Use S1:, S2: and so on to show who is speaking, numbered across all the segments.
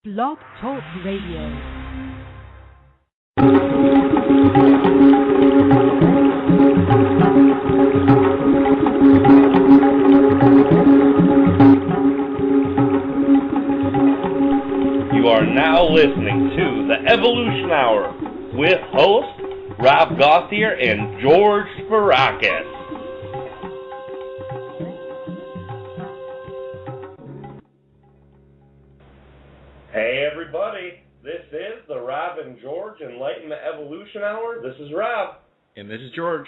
S1: Blog Talk Radio.
S2: You are now listening to the Evolution Hour with hosts Rob Gauthier and George Spirakis. Hey everybody, this is the Rob and George Enlightenment Evolution Hour. This is Rob.
S3: And this is George.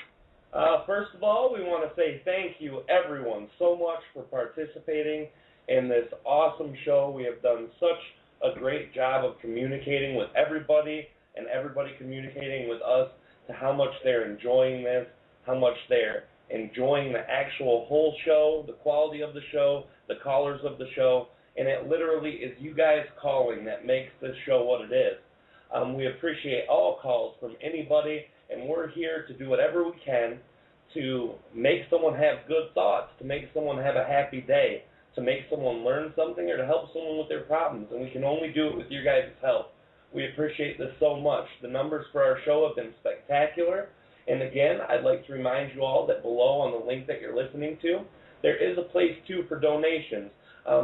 S2: First of all, we want to say thank you everyone so much for participating in this awesome show. We have done such a great job of communicating with everybody and everybody communicating with us to how much they're enjoying this, how much they're enjoying the actual whole show, the quality of the show, the callers of the show, and it literally is you guys calling that makes this show what it is. We appreciate all calls from anybody, and we're here to do whatever we can to make someone have good thoughts, to make someone have a happy day, to make someone learn something, or to help someone with their problems, and we can only do it with your guys' help. We appreciate this so much. The numbers for our show have been spectacular, and again, I'd like to remind you all that below on the link that you're listening to, there is a place, too, for donations.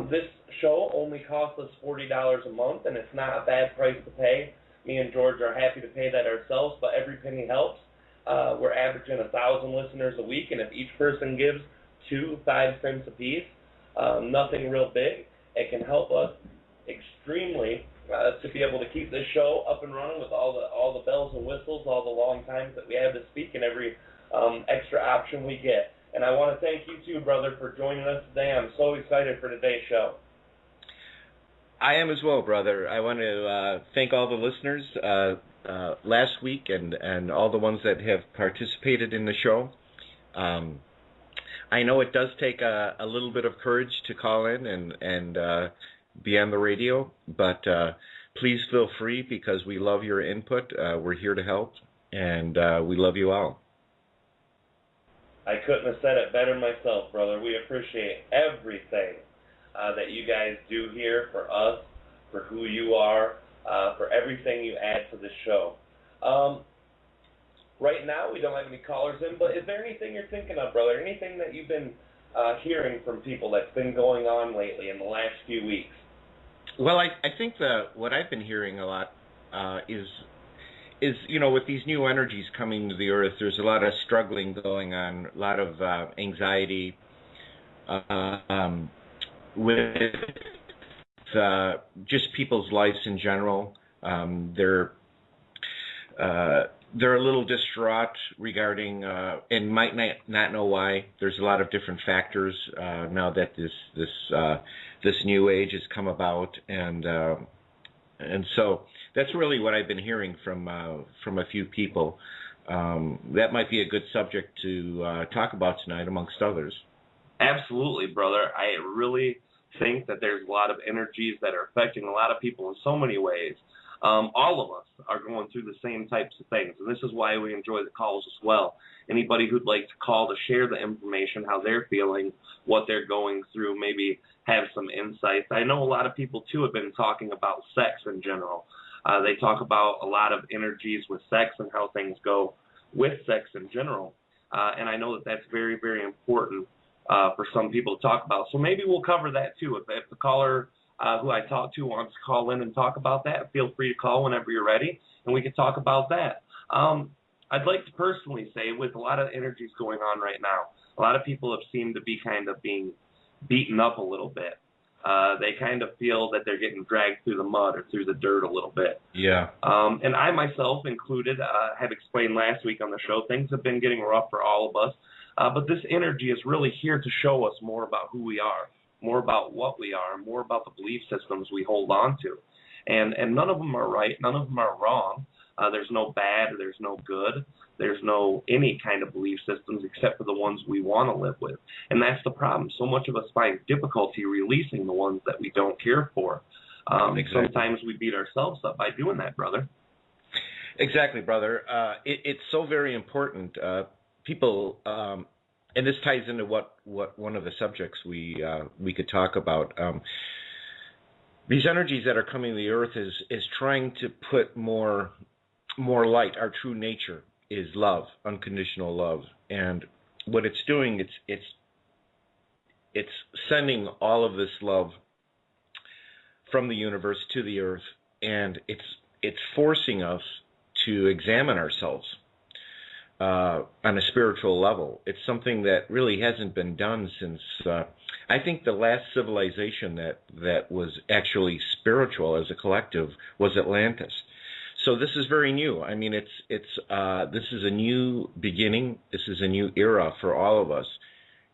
S2: This show only costs us $40 a month, and it's not a bad price to pay. Me and George are happy to pay that ourselves, but every penny helps. We're averaging 1,000 listeners a week, and if each person gives 5 cents apiece, nothing real big, it can help us extremely to be able to keep this show up and running with all the bells and whistles, all the long times that we have to speak, and every extra option we get. And I want to thank you too, brother, for joining us today. I'm so excited for today's show.
S3: I am as well, brother. I want to thank all the listeners last week and all the ones that have participated in the show. I know it does take a little bit of courage to call in and be on the radio, but please feel free because we love your input. We're here to help, and we love you all.
S2: I couldn't have said it better myself, brother. We appreciate everything that you guys do here for us, for who you are, for everything you add to the show. Right now, we don't have any callers in, but is there anything you're thinking of, brother? Anything that you've been hearing from people that's been going on lately in the last few weeks?
S3: Well, I think what I've been hearing a lot is with these new energies coming to the earth, there's a lot of struggling going on, a lot of anxiety with just people's lives in general. They're a little distraught regarding and might not know why. There's a lot of different factors now that this new age has come about, and so that's really what I've been hearing from a few people. That might be a good subject to talk about tonight, amongst others.
S2: Absolutely, brother. I really think that there's a lot of energies that are affecting a lot of people in so many ways. All of us are going through the same types of things, and this is why we enjoy the calls as well. Anybody who'd like to call to share the information, how they're feeling, what they're going through, maybe have some insights. I know a lot of people, too, have been talking about sex in general. They talk about a lot of energies with sex and how things go with sex in general. And I know that that's very, very important for some people to talk about. So maybe we'll cover that, too. If the caller who I talked to wants to call in and talk about that, feel free to call whenever you're ready, and we can talk about that. I'd like to personally say, with a lot of energies going on right now, a lot of people have seemed to be kind of being beaten up a little bit. They kind of feel that they're getting dragged through the mud or through the dirt a little bit.
S3: Yeah.
S2: And I myself included have explained last week on the show, things have been getting rough for all of us. But this energy is really here to show us more about who we are, more about what we are, more about the belief systems we hold on to. And none of them are right, none of them are wrong. There's no bad, there's no good, there's no any kind of belief systems except for the ones we want to live with. And that's the problem. So much of us find difficulty releasing the ones that we don't care for. Exactly. Sometimes we beat ourselves up by doing that, brother.
S3: Exactly, brother. It's so very important. People, and this ties into what one of the subjects we could talk about. these energies that are coming to the earth is trying to put more light. Our true nature is love, unconditional love, and what it's doing, it's sending all of this love from the universe to the earth, and it's forcing us to examine ourselves on a spiritual level. It's something that really hasn't been done since I think the last civilization that was actually spiritual as a collective was Atlantis. So this is very new. I mean, this is a new beginning. This is a new era for all of us.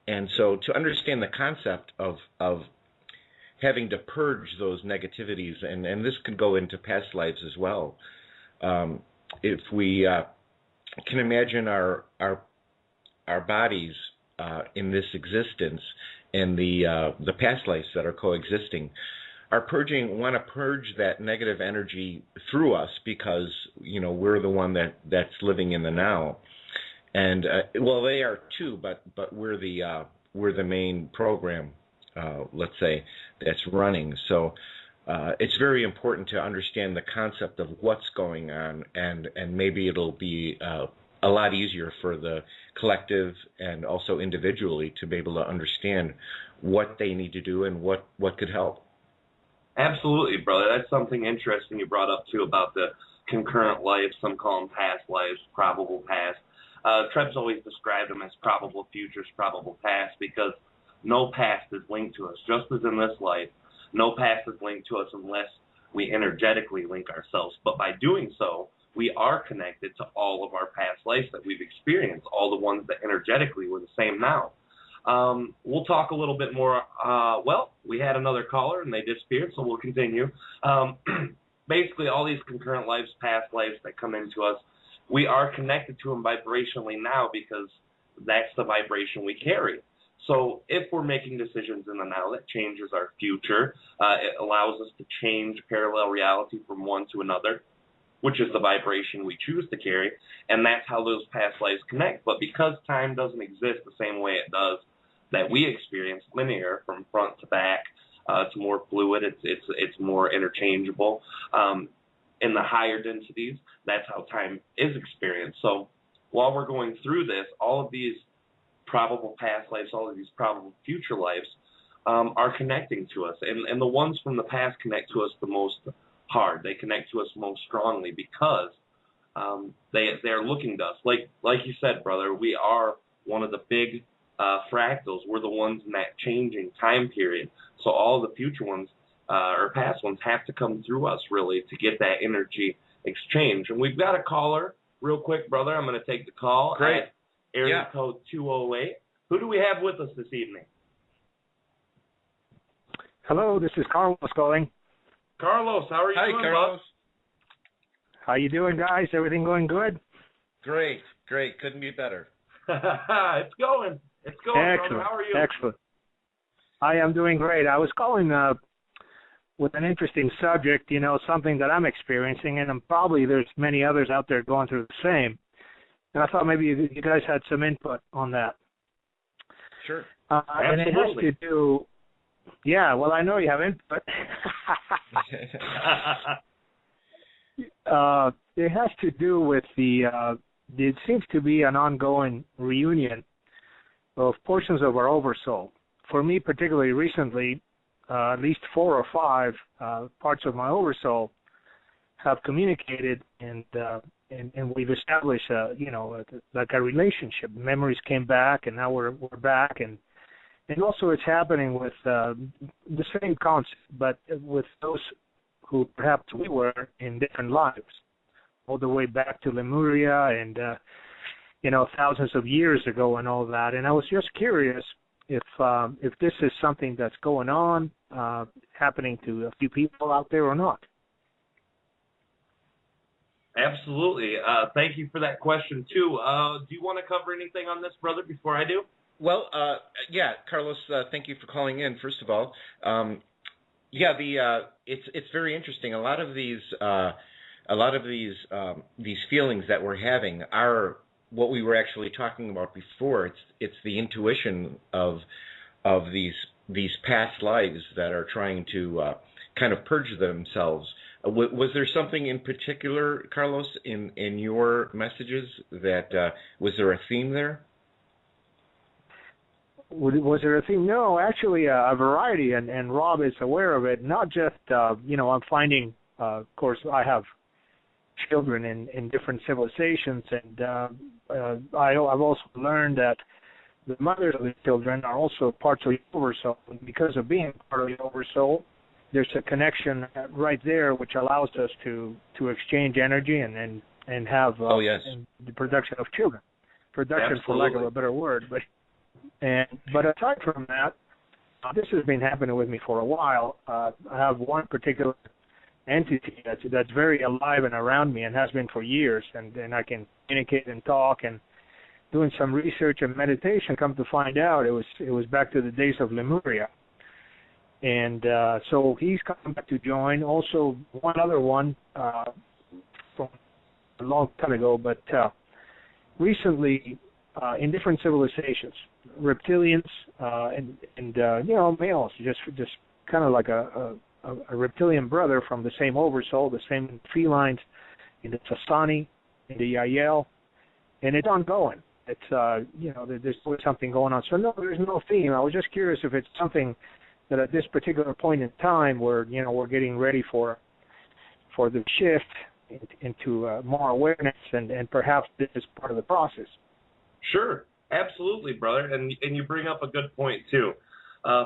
S3: And so to understand the concept of having to purge those negativities, and this could go into past lives as well. If we can imagine our bodies in this existence and the past lives that are coexisting, want to purge that negative energy through us, because we're the one that's living in the now, and well, they are too, but we're the main program, let's say, that's running. So it's very important to understand the concept of what's going on, and maybe it'll be a lot easier for the collective and also individually to be able to understand what they need to do and what could help.
S2: Absolutely, brother. That's something interesting you brought up, too, about the concurrent lives. Some call them past lives, probable past. Treb's always described them as probable futures, probable past, because no past is linked to us. Just as in this life, no past is linked to us unless we energetically link ourselves. But by doing so, we are connected to all of our past lives that we've experienced, all the ones that energetically were the same now. We'll talk a little bit more. Well, we had another caller and they disappeared, so we'll continue. Basically, all these concurrent lives, past lives that come into us, we are connected to them vibrationally now, because that's the vibration we carry. So if we're making decisions in the now that changes our future, it allows us to change parallel reality from one to another, which is the vibration we choose to carry, and that's how those past lives connect. But because time doesn't exist the same way it does that we experience, linear from front to back, it's more fluid, it's more interchangeable. In the higher densities, that's how time is experienced. So while we're going through this, all of these probable past lives, all of these probable future lives are connecting to us. And the ones from the past connect to us the most hard. They connect to us most strongly because they're looking to us. Like you said, brother, we are one of the big fractals. We're the ones in that changing time period. So all the future ones or past ones have to come through us, really, to get that energy exchange. And we've got a caller real quick, brother. I'm going to take the call.
S3: Great.
S2: At area code 208. Who do we have with us this evening?
S4: Hello, this is Carlos calling.
S2: Carlos, how are you doing,
S3: Carlos.
S4: How you doing, guys? Everything going good?
S3: Great. Couldn't be better.
S2: It's going.
S4: Excellent.
S2: Brother. How are you?
S4: Excellent. I am doing great. I was calling with an interesting subject, something that I'm experiencing, and probably there's many others out there going through the same. And I thought maybe you guys had some input on that.
S3: Sure.
S4: And it has to do, well, I know you have input. It has to do with it seems to be an ongoing reunion of portions of our oversoul. For me, particularly recently, at least 4 or 5 parts of my oversoul have communicated, and we've established, like a relationship. Memories came back, and now we're back, and also it's happening with the same concept, but with those who perhaps we were in different lives, all the way back to Lemuria and thousands of years ago and all that. And I was just curious if this is something that's going on, happening to a few people out there or not.
S2: Absolutely. Thank you for that question, too. Do you want to cover anything on this, brother, before I do?
S3: Well, Carlos, thank you for calling in, first of all. It's very interesting. A lot of these feelings that we're having are what we were actually talking about before. It's the intuition of these past lives that are trying to kind of purge themselves. Was there something in particular, Carlos, in your messages that was there a theme there?
S4: Was there a theme? No, actually a variety, and Rob is aware of it. Not just, I'm finding, of course, I have children in different civilizations, and I've also learned that the mothers of the children are also parts of the Oversoul. And because of being part of the Oversoul, there's a connection right there which allows us to exchange energy and have and the production of children. Production,
S2: Absolutely.
S4: for lack of a better word. But aside from that, this has been happening with me for a while. I have one particular entity that's very alive and around me and has been for years, and I can communicate and talk, and doing some research and meditation, come to find out it was back to the days of Lemuria. And so he's come back to join. Also, one other one from a long time ago, but recently in different civilizations, reptilians and males, just kind of like a reptilian brother from the same Oversoul, the same felines in the Sassani, in the Yael, and it's ongoing. It's there's always something going on. So no, there's no theme. I was just curious if it's something that at this particular point in time, we're getting ready for the shift into more awareness, and perhaps this is part of the process.
S2: Sure, absolutely, brother, and you bring up a good point too.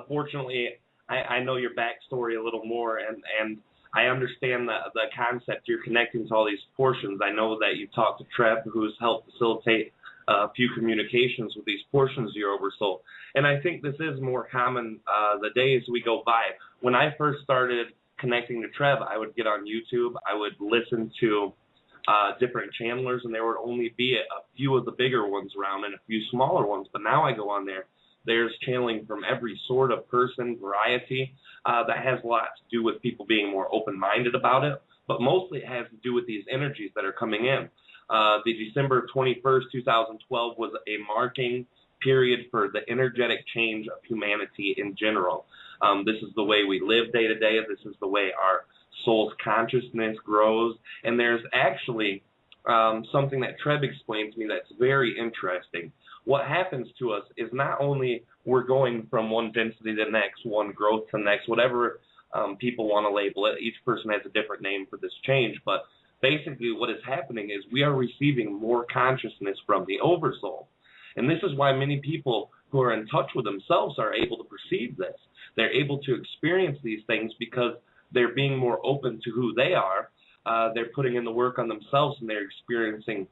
S2: Fortunately, I know your backstory a little more, and I understand the concept. You're connecting to all these portions. I know that you talked to Treb, who's helped facilitate a few communications with these portions of your Oversoul. And I think this is more common the days we go by. When I first started connecting to Treb, I would get on YouTube. I would listen to different channelers, and there would only be a few of the bigger ones around and a few smaller ones. But now I go on there. There's channeling from every sort of person, variety, that has a lot to do with people being more open-minded about it. But mostly it has to do with these energies that are coming in. The December 21st, 2012 was a marking period for the energetic change of humanity in general. This is the way we live day to day. This is the way our soul's consciousness grows. And there's actually something that Treb explained to me that's very interesting. What happens to us is not only we're going from one density to the next, one growth to the next, whatever people want to label it. Each person has a different name for this change, but basically what is happening is we are receiving more consciousness from the Oversoul. And this is why many people who are in touch with themselves are able to perceive this. They're able to experience these things because they're being more open to who they are. They're putting in the work on themselves, and they're experiencing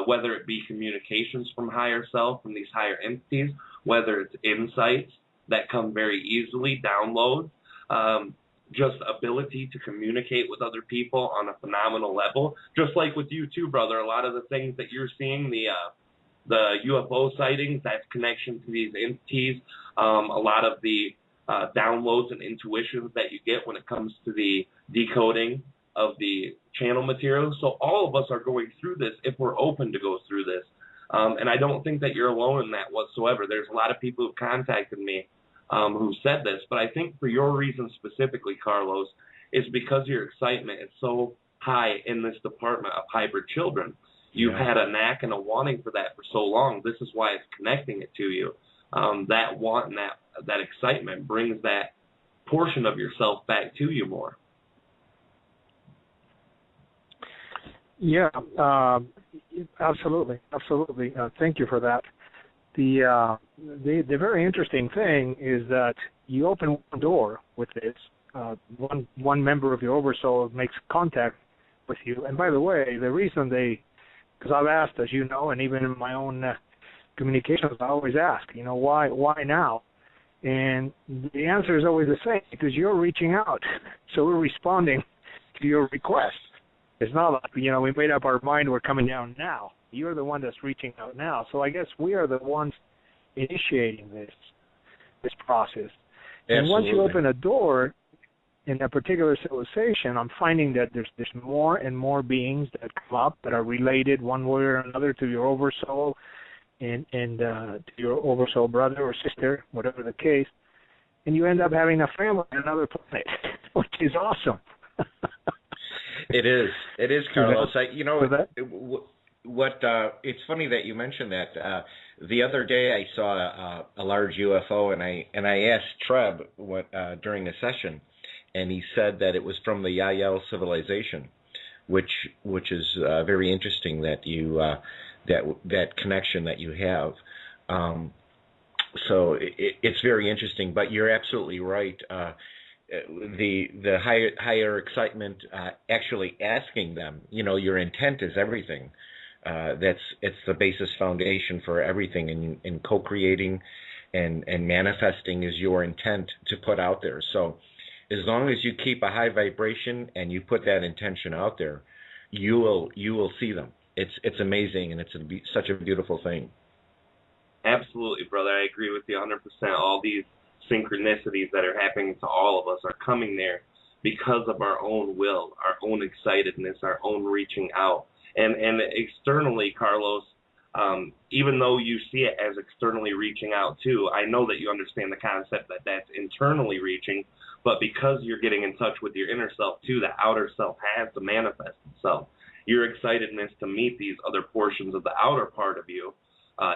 S2: whether it be communications from higher self, from these higher entities, whether it's insights that come very easily, downloads, just ability to communicate with other people on a phenomenal level. Just like with you too, brother, a lot of the things that you're seeing, the UFO sightings, that's connection to these entities, a lot of the downloads and intuitions that you get when it comes to the decoding of the channel material. So all of us are going through this if we're open to go through this. And I don't think that you're alone in that whatsoever. There's a lot of people who've contacted me who said this, but I think for your reason specifically, Carlos, is because your excitement is so high in this department of hybrid children. You've had a knack and a wanting for that for so long. This is why it's connecting it to you. That want and that excitement brings that portion of yourself back to you more.
S4: Yeah, absolutely. Thank you for that. The very interesting thing is that you open one door with this. One member of your Oversoul makes contact with you. And by the way, the reason because I've asked, as you know, and even in my own communications, I always ask, why now? And the answer is always the same, because you're reaching out. So we're responding to your request. It's not like, we made up our mind, we're coming down now. You're the one that's reaching out now. So I guess we are the ones initiating this process. Absolutely. And once you open a door in a particular civilization, I'm finding that there's more and more beings that come up that are related one way or another to your Oversoul and to your Oversoul brother or sister, whatever the case. and you end up having a family on another planet, which is awesome.
S3: It is, Carlos. It's funny that you mentioned that. The other day I saw a large UFO, and I asked Treb during a session, and he said that it was from the Yael civilization, which is very interesting that you that connection that you have. So it's very interesting. But you're absolutely right. The higher excitement, actually asking them, your intent is everything. It's the basis foundation for everything, and co-creating and manifesting is your intent to put out there. So as long as you keep a high vibration and you put that intention out there, you will see them. It's amazing, and it's such a beautiful thing.
S2: Absolutely, brother. I agree with you 100%. All these synchronicities that are happening to all of us are coming there because of our own will, our own excitedness, our own reaching out. And externally, Carlos, even though you see it as externally reaching out too, I know that you understand the concept that that's internally reaching, but because you're getting in touch with your inner self too, the outer self has to manifest itself. Your excitedness to meet these other portions of the outer part of you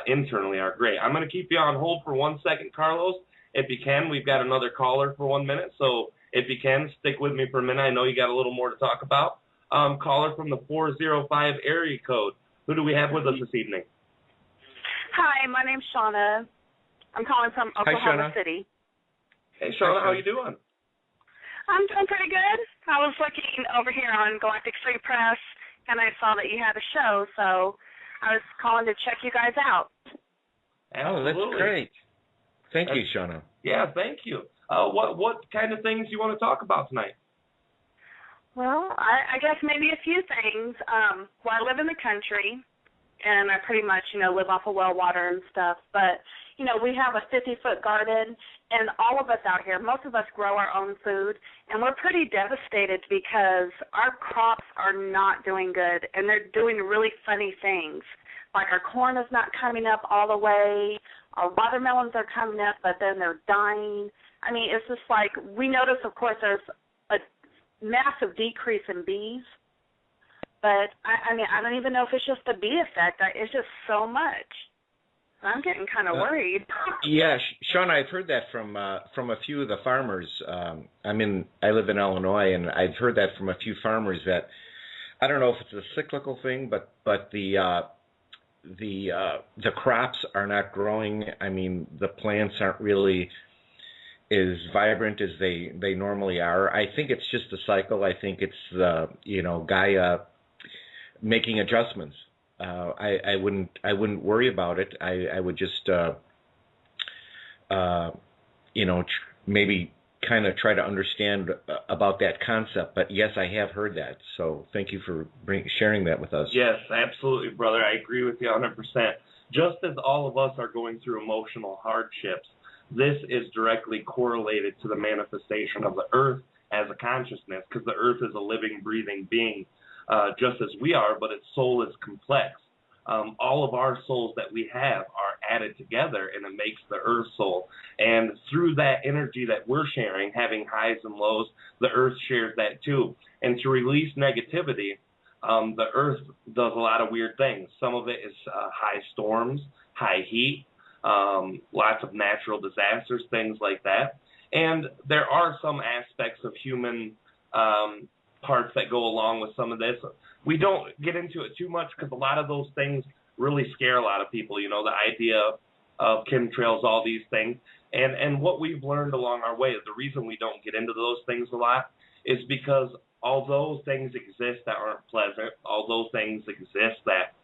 S2: internally are great. I'm going to keep you on hold for 1 second, Carlos. If you can, we've got another caller for 1 minute, so if you can, stick with me for a minute. I know you got a little more to talk about. Caller from the 405 area code. Who do we have with us this evening?
S5: Hi, my name's Shauna. I'm calling from Oklahoma City.
S2: Hey, Shauna, how you doing?
S5: I'm doing pretty good. I was looking over here on Galactic Free Press, and I saw that you had a show, so I was calling to check you guys out.
S2: Absolutely.
S3: Oh, that's great. Thank you, Shauna.
S2: Yeah, thank you. What kind of things you want to talk about tonight?
S5: Well, I guess maybe a few things. Well, I live in the country, and I pretty much, live off of well water and stuff. But, we have a 50-foot garden, and all of us out here, most of us grow our own food, and we're pretty devastated because our crops are not doing good, and they're doing really funny things. Like our corn is not coming up all the way. Our watermelons are coming up, but then they're dying. I mean, it's just like we notice, of course, there's a massive decrease in bees. But, I mean, I don't even know if it's just the bee effect. It's just so much. I'm getting kind of worried.
S3: Yeah, Shauna, I've heard that from a few of the farmers. I live in Illinois, and I've heard that from a few farmers that, I don't know if it's a cyclical thing, but the crops are not growing. I mean, the plants aren't really as vibrant as they normally are. I think it's just a cycle. I think it's Gaia making adjustments. I wouldn't worry about it. I would just maybe kind of try to understand about that concept. But yes, I have heard that. So thank you for sharing that with us.
S2: Yes, absolutely, brother. I agree with you 100%. Just as all of us are going through emotional hardships, this is directly correlated to the manifestation of the earth as a consciousness, because the earth is a living, breathing being, just as we are, but its soul is complex. All of our souls that we have are added together, and it makes the earth soul. And through that energy that we're sharing, having highs and lows, the earth shares that too. And to release negativity, the earth does a lot of weird things. Some of it is high storms, high heat, lots of natural disasters, things like that. And there are some aspects of human parts that go along with some of this. We don't get into it too much because a lot of those things really scare a lot of people, the idea of chemtrails, all these things. And what we've learned along our way is the reason we don't get into those things a lot is because although things exist that aren't pleasant, although things exist that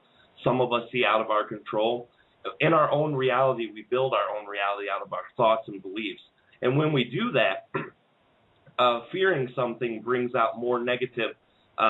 S2: some of us see out of our control, in our own reality, we build our own reality out of our thoughts and beliefs. And when we do that, fearing something brings out more negative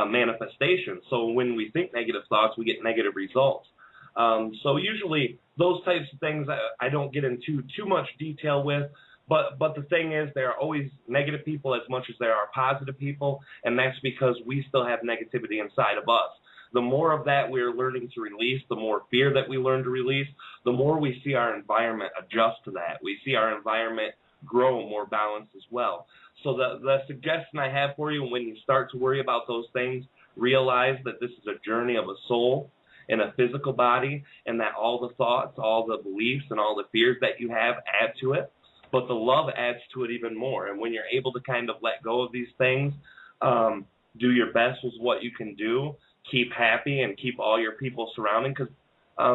S2: manifestations. So when we think negative thoughts, we get negative results. So usually those types of things I don't get into too much detail with, but the thing is there are always negative people as much as there are positive people, and that's because we still have negativity inside of us. The more of that we're learning to release, the more fear that we learn to release, the more we see our environment adjust to that. We see our environment grow more balanced as well. So the suggestion I have for you, when you start to worry about those things, realize that this is a journey of a soul in a physical body, and that all the thoughts, all the beliefs, and all the fears that you have add to it, but the love adds to it even more. And when you're able to kind of let go of these things, do your best with what you can do, keep happy, and keep all your people surrounding, because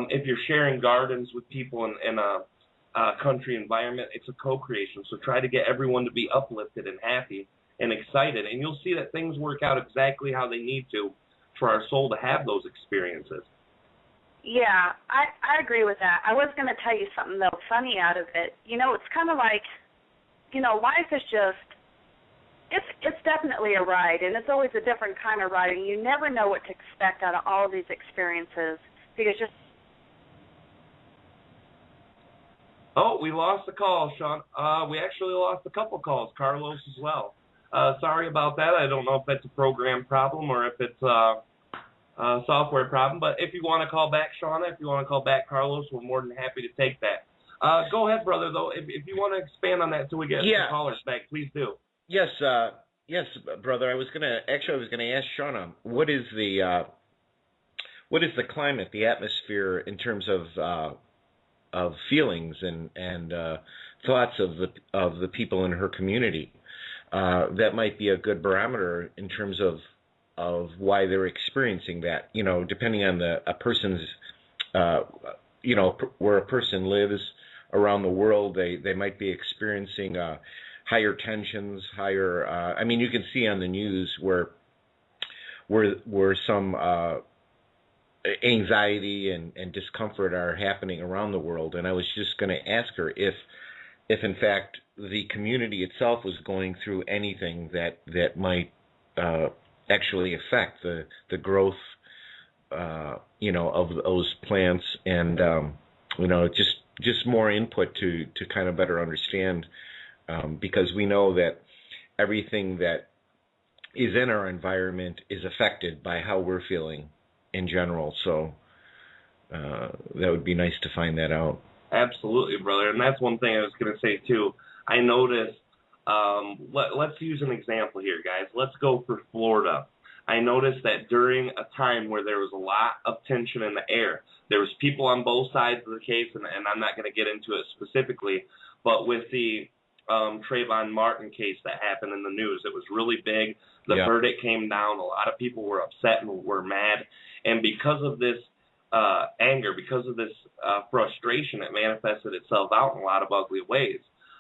S2: if you're sharing gardens with people in a country environment, it's a co-creation. So try to get everyone to be uplifted and happy and excited, and you'll see that things work out exactly how they need to for our soul to have those experiences.
S5: Yeah, I agree with that. I was going to tell you something, though, funny out of it. It's kind of like, life is just, it's definitely a ride, and it's always a different kind of ride, and you never know what to expect out of all of these experiences, because just...
S2: Oh, we lost a call, Sean. We actually lost a couple calls, Carlos as well. Sorry about that. I don't know if that's a program problem or if it's software problem, but if you want to call back Shauna, if you want to call back Carlos, we're more than happy to take that. Go ahead, brother, though. If you want to expand on that until we get the callers back, please do.
S3: Yes, brother. I was gonna ask Shauna, what is the climate, the atmosphere in terms of feelings and thoughts of the people in her community? That might be a good barometer in terms of why they're experiencing that. Depending on a person's, where a person lives around the world, they might be experiencing higher tensions, higher. You can see on the news where some anxiety and discomfort are happening around the world. And I was just going to ask her if in fact the community itself was going through anything that might actually affect the growth, of those plants, and just more input to kind of better understand, because we know that everything that is in our environment is affected by how we're feeling in general. So that would be nice to find that out.
S2: Absolutely, brother. And that's one thing I was going to say, too. I noticed, let's use an example here, guys. Let's go for Florida. I noticed that during a time where there was a lot of tension in the air, there was people on both sides of the case, and I'm not going to get into it specifically, but with the Trayvon Martin case that happened in the news, it was really big. The verdict came down. A lot of people were upset and were mad. And because of this anger, because of this frustration, it manifested itself out in a lot of ugly ways.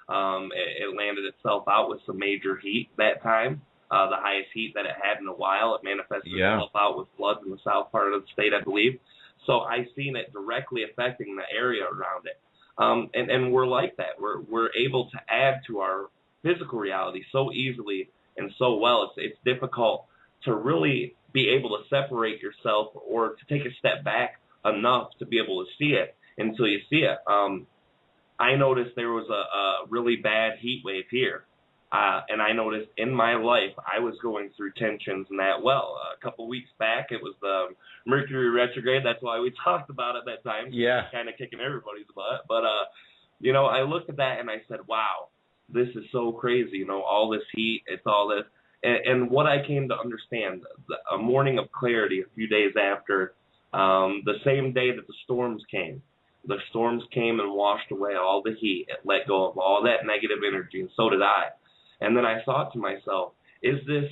S2: It landed itself out with some major heat that time, the highest heat that it had in a while. It manifested itself out with floods in the south part of the state, I believe. So I've seen it directly affecting the area around it. And we're like that. We're able to add to our physical reality so easily and so well. It's difficult to really be able to separate yourself or to take a step back enough to be able to see it until you see it. I noticed there was a really bad heat wave here. And I noticed in my life I was going through tensions and that. Well, a couple weeks back it was the Mercury retrograde. That's why we talked about it that time.
S3: Yeah.
S2: Kind of kicking everybody's butt. But, I looked at that and I said, wow, this is so crazy. All this heat, it's all this. And what I came to understand, a morning of clarity a few days after, the same day that the storms came and washed away all the heat. It let go of all that negative energy, and so did I. And then I thought to myself, is this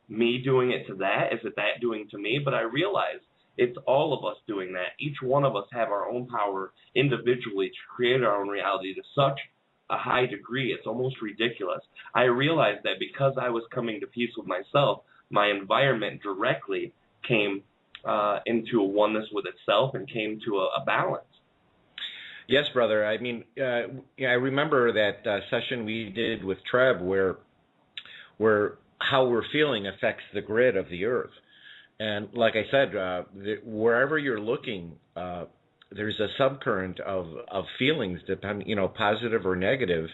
S2: me doing it to that? Is it that doing to me? But I realized it's all of us doing that. Each one of us have our own power individually to create our own reality to such a high degree. It's almost ridiculous. I realized that because I was coming to peace with myself, my environment directly came into a oneness with itself and came to a balance.
S3: Yes, brother. I remember that session we did with Treb where how we're feeling affects the grid of the earth. And like I said, wherever you're looking, there's a subcurrent of feelings, positive or negative,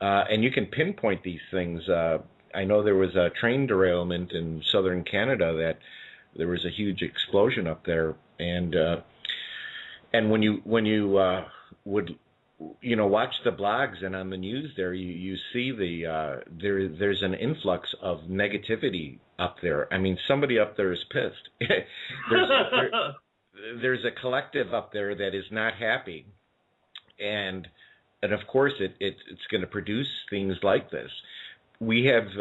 S3: and you can pinpoint these things. I know there was a train derailment in southern Canada that there was a huge explosion up there, and when you would watch the blogs and on the news there, you see there's an influx of negativity up there. I mean, somebody up there is pissed. There's a collective up there that is not happy, and of course it's going to produce things like this. We have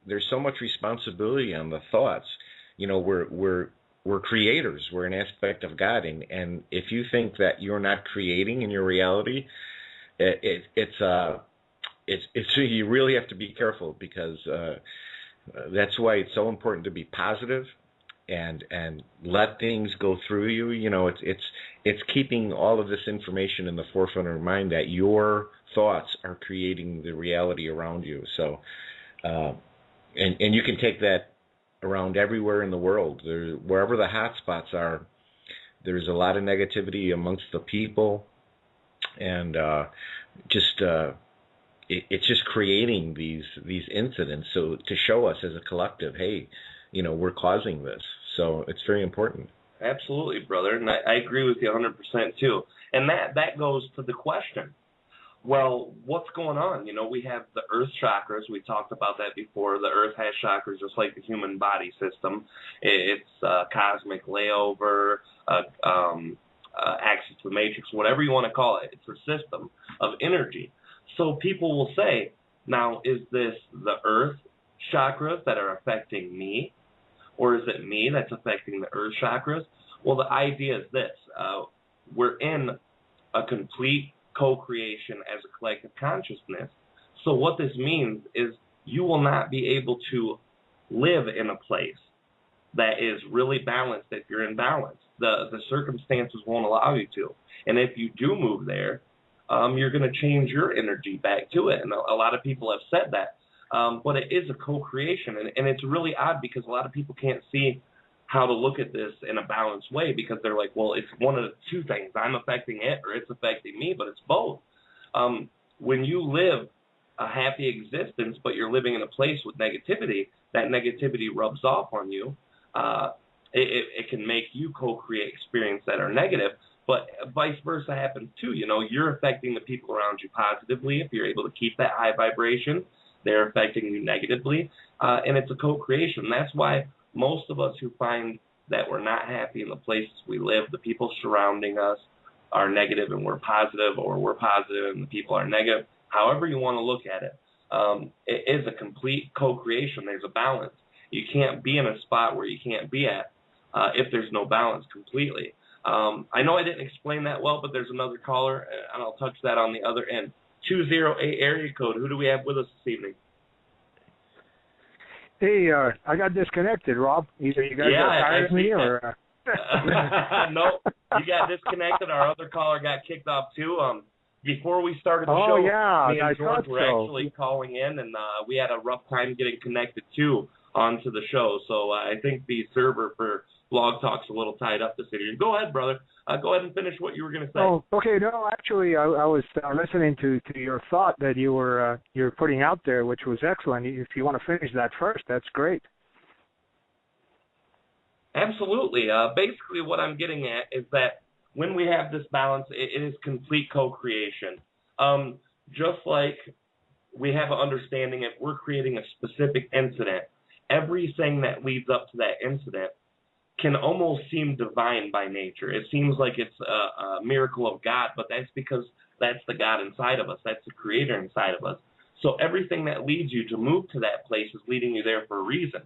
S3: there's so much responsibility on the thoughts. We're creators. We're an aspect of God, and if you think that you're not creating in your reality, it's you really have to be careful, because that's why it's so important to be positive and let things go through you. It's keeping all of this information in the forefront of your mind, that your thoughts are creating the reality around you. So, and you can take that around everywhere in the world. Wherever the hot spots are, there's a lot of negativity amongst the people, and it's just creating these incidents so to show us as a collective, hey, we're causing this. So it's very important.
S2: Absolutely, brother, and I agree with you 100% too. And that goes to the question. Well, what's going on? We have the earth chakras. We talked about that before. The earth has chakras just like the human body system. It's cosmic layover, axis to the matrix, whatever you want to call it. It's a system of energy. So people will say, now, is this the earth chakras that are affecting me, or is it me that's affecting the earth chakras? Well, the idea is this. We're in a complete co-creation as a collective consciousness. So what this means is you will not be able to live in a place that is really balanced if you're in balance. The circumstances won't allow you to. And if you do move there, you're going to change your energy back to it. And a lot of people have said that. But it is a co-creation. And it's really odd, because a lot of people can't see how to look at this in a balanced way, because they're like, well, it's one of the two things. I'm affecting it or it's affecting me, but it's both. When you live a happy existence, but you're living in a place with negativity, that negativity rubs off on you. It can make you co-create experiences that are negative, but vice versa happens too. You're affecting the people around you positively. If you're able to keep that high vibration, they're affecting you negatively, and it's a co-creation. That's why most of us who find that we're not happy in the places we live, the people surrounding us are negative and we're positive, or we're positive and the people are negative. However you want to look at it, it is a complete co-creation. There's a balance. You can't be in a spot where you can't be at if there's no balance completely. I know I didn't explain that well, but there's another caller, and I'll touch that on the other end. 208 area code. Who do we have with us this evening?
S4: Hey, I got disconnected, Rob. Either you guys got tired of me, or...
S2: No, you got disconnected. Our other caller got kicked off, too. Before we started the show, me and George were actually calling in, and we had a rough time getting connected, too, onto the show. So I think the server for Blog Talk's a little tied up this evening. Go ahead, brother. Go ahead and finish what you were going to say.
S4: Oh, okay. No, actually, I was listening to your thought that you're putting out there, which was excellent. If you want to finish that first, that's great.
S2: Absolutely. Basically, what I'm getting at is that when we have this balance, it is complete co-creation. Just like we have an understanding if we're creating a specific incident, everything that leads up to that incident can almost seem divine by nature. It seems like it's a miracle of God, but that's because that's the God inside of us. That's the creator inside of us. So everything that leads you to move to that place is leading you there for a reason.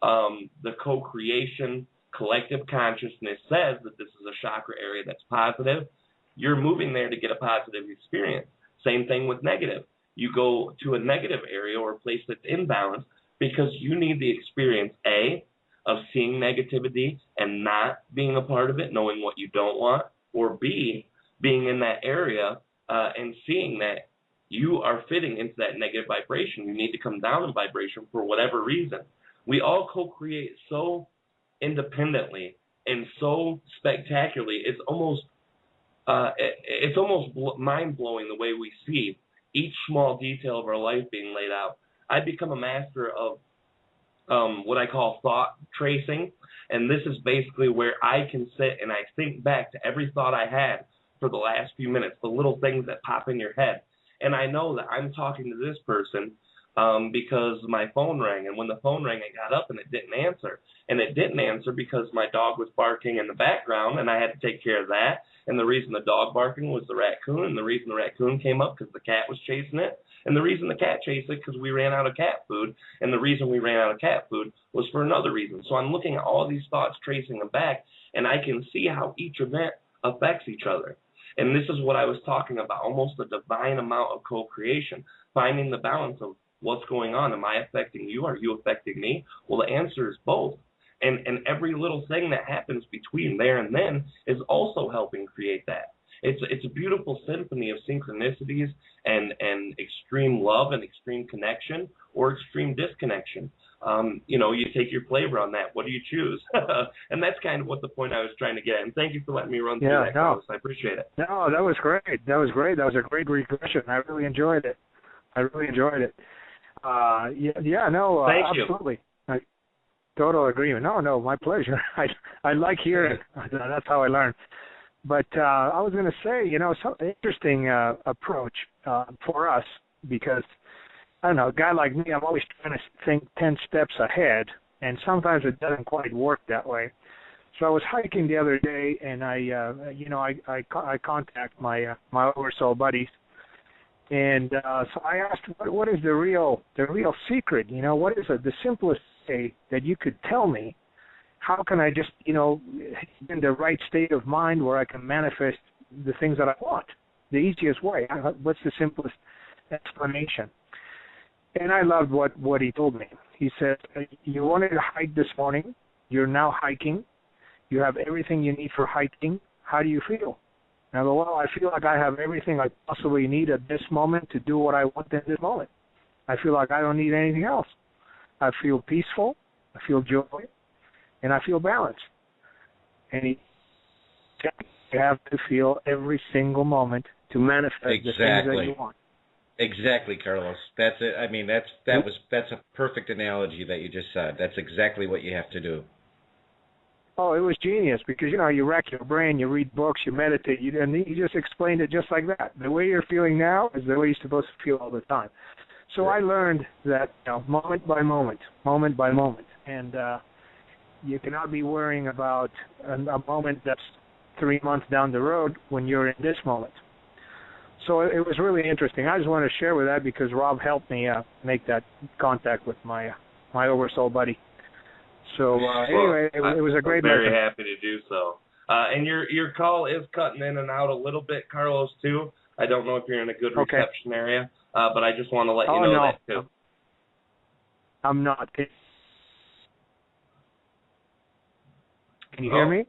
S2: The co-creation collective consciousness says that this is a chakra area that's positive. You're moving there to get a positive experience. Same thing with negative. You go to a negative area or a place that's imbalanced because you need the experience, A, of seeing negativity and not being a part of it, knowing what you don't want, or B, being in that area and seeing that you are fitting into that negative vibration. You need to come down in vibration for whatever reason. We all co-create so independently and so spectacularly. It's almost mind-blowing the way we see each small detail of our life being laid out. I've become a master of what I call thought tracing, and this is basically where I can sit and I think back to every thought I had for the last few minutes, the little things that pop in your head. And I know that I'm talking to this person because my phone rang, and when the phone rang, I got up and it didn't answer. And it didn't answer because my dog was barking in the background, and I had to take care of that. And the reason the dog barking was the raccoon, and the reason the raccoon came up because the cat was chasing it, and the reason the cat chased it because we ran out of cat food, and the reason we ran out of cat food was for another reason. So I'm looking at all these thoughts, tracing them back, and I can see how each event affects each other. And this is what I was talking about, almost a divine amount of co-creation, finding the balance of what's going on. Am I affecting you? Are you affecting me? Well, the answer is both. And every little thing that happens between there and then is also helping create that. It's a beautiful symphony of synchronicities and extreme love and extreme connection or extreme disconnection. You take your flavor on that. What do you choose? And that's kind of what the point I was trying to get at. And thank you for letting me run through that, Carlos. I appreciate it.
S4: No, that was great. That was a great regression. I really enjoyed it.
S2: Thank
S4: absolutely.
S2: You.
S4: Total agreement. No, my pleasure. I like hearing. That's how I learn. But I was going to say, some interesting approach for us, because I don't know, a guy like me, I'm always trying to think 10 steps ahead, and sometimes it doesn't quite work that way. So I was hiking the other day, and I contact my oversoul buddies, and so I asked, what is the real secret? What is the simplest way that you could tell me? How can I just, in the right state of mind where I can manifest the things that I want? The easiest way. What's the simplest explanation? And I loved what he told me. He said, you wanted to hike this morning. You're now hiking. You have everything you need for hiking. How do you feel? And I go, well, I feel like I have everything I possibly need at this moment to do what I want in this moment. I feel like I don't need anything else. I feel peaceful. I feel joy. And I feel balanced. And you have to feel every single moment to manifest the things that you want.
S3: Exactly, Carlos. That's it. I mean, that's a perfect analogy that you just said. That's exactly what you have to do.
S4: Oh, it was genius because, you rack your brain, you read books, you meditate, and he just explained it just like that. The way you're feeling now is the way you're supposed to feel all the time. So I learned that moment by moment, and you cannot be worrying about a moment that's 3 months down the road when you're in this moment. So it was really interesting. I just want to share with that because Rob helped me make that contact with my oversoul buddy. So anyway, it was a great
S2: lesson.
S4: I'm
S2: very happy to do so. And your call is cutting in and out a little bit, Carlos, too. I don't know if you're in a good reception area, but I just want to let you know that, too.
S4: I'm not. Can you hear me?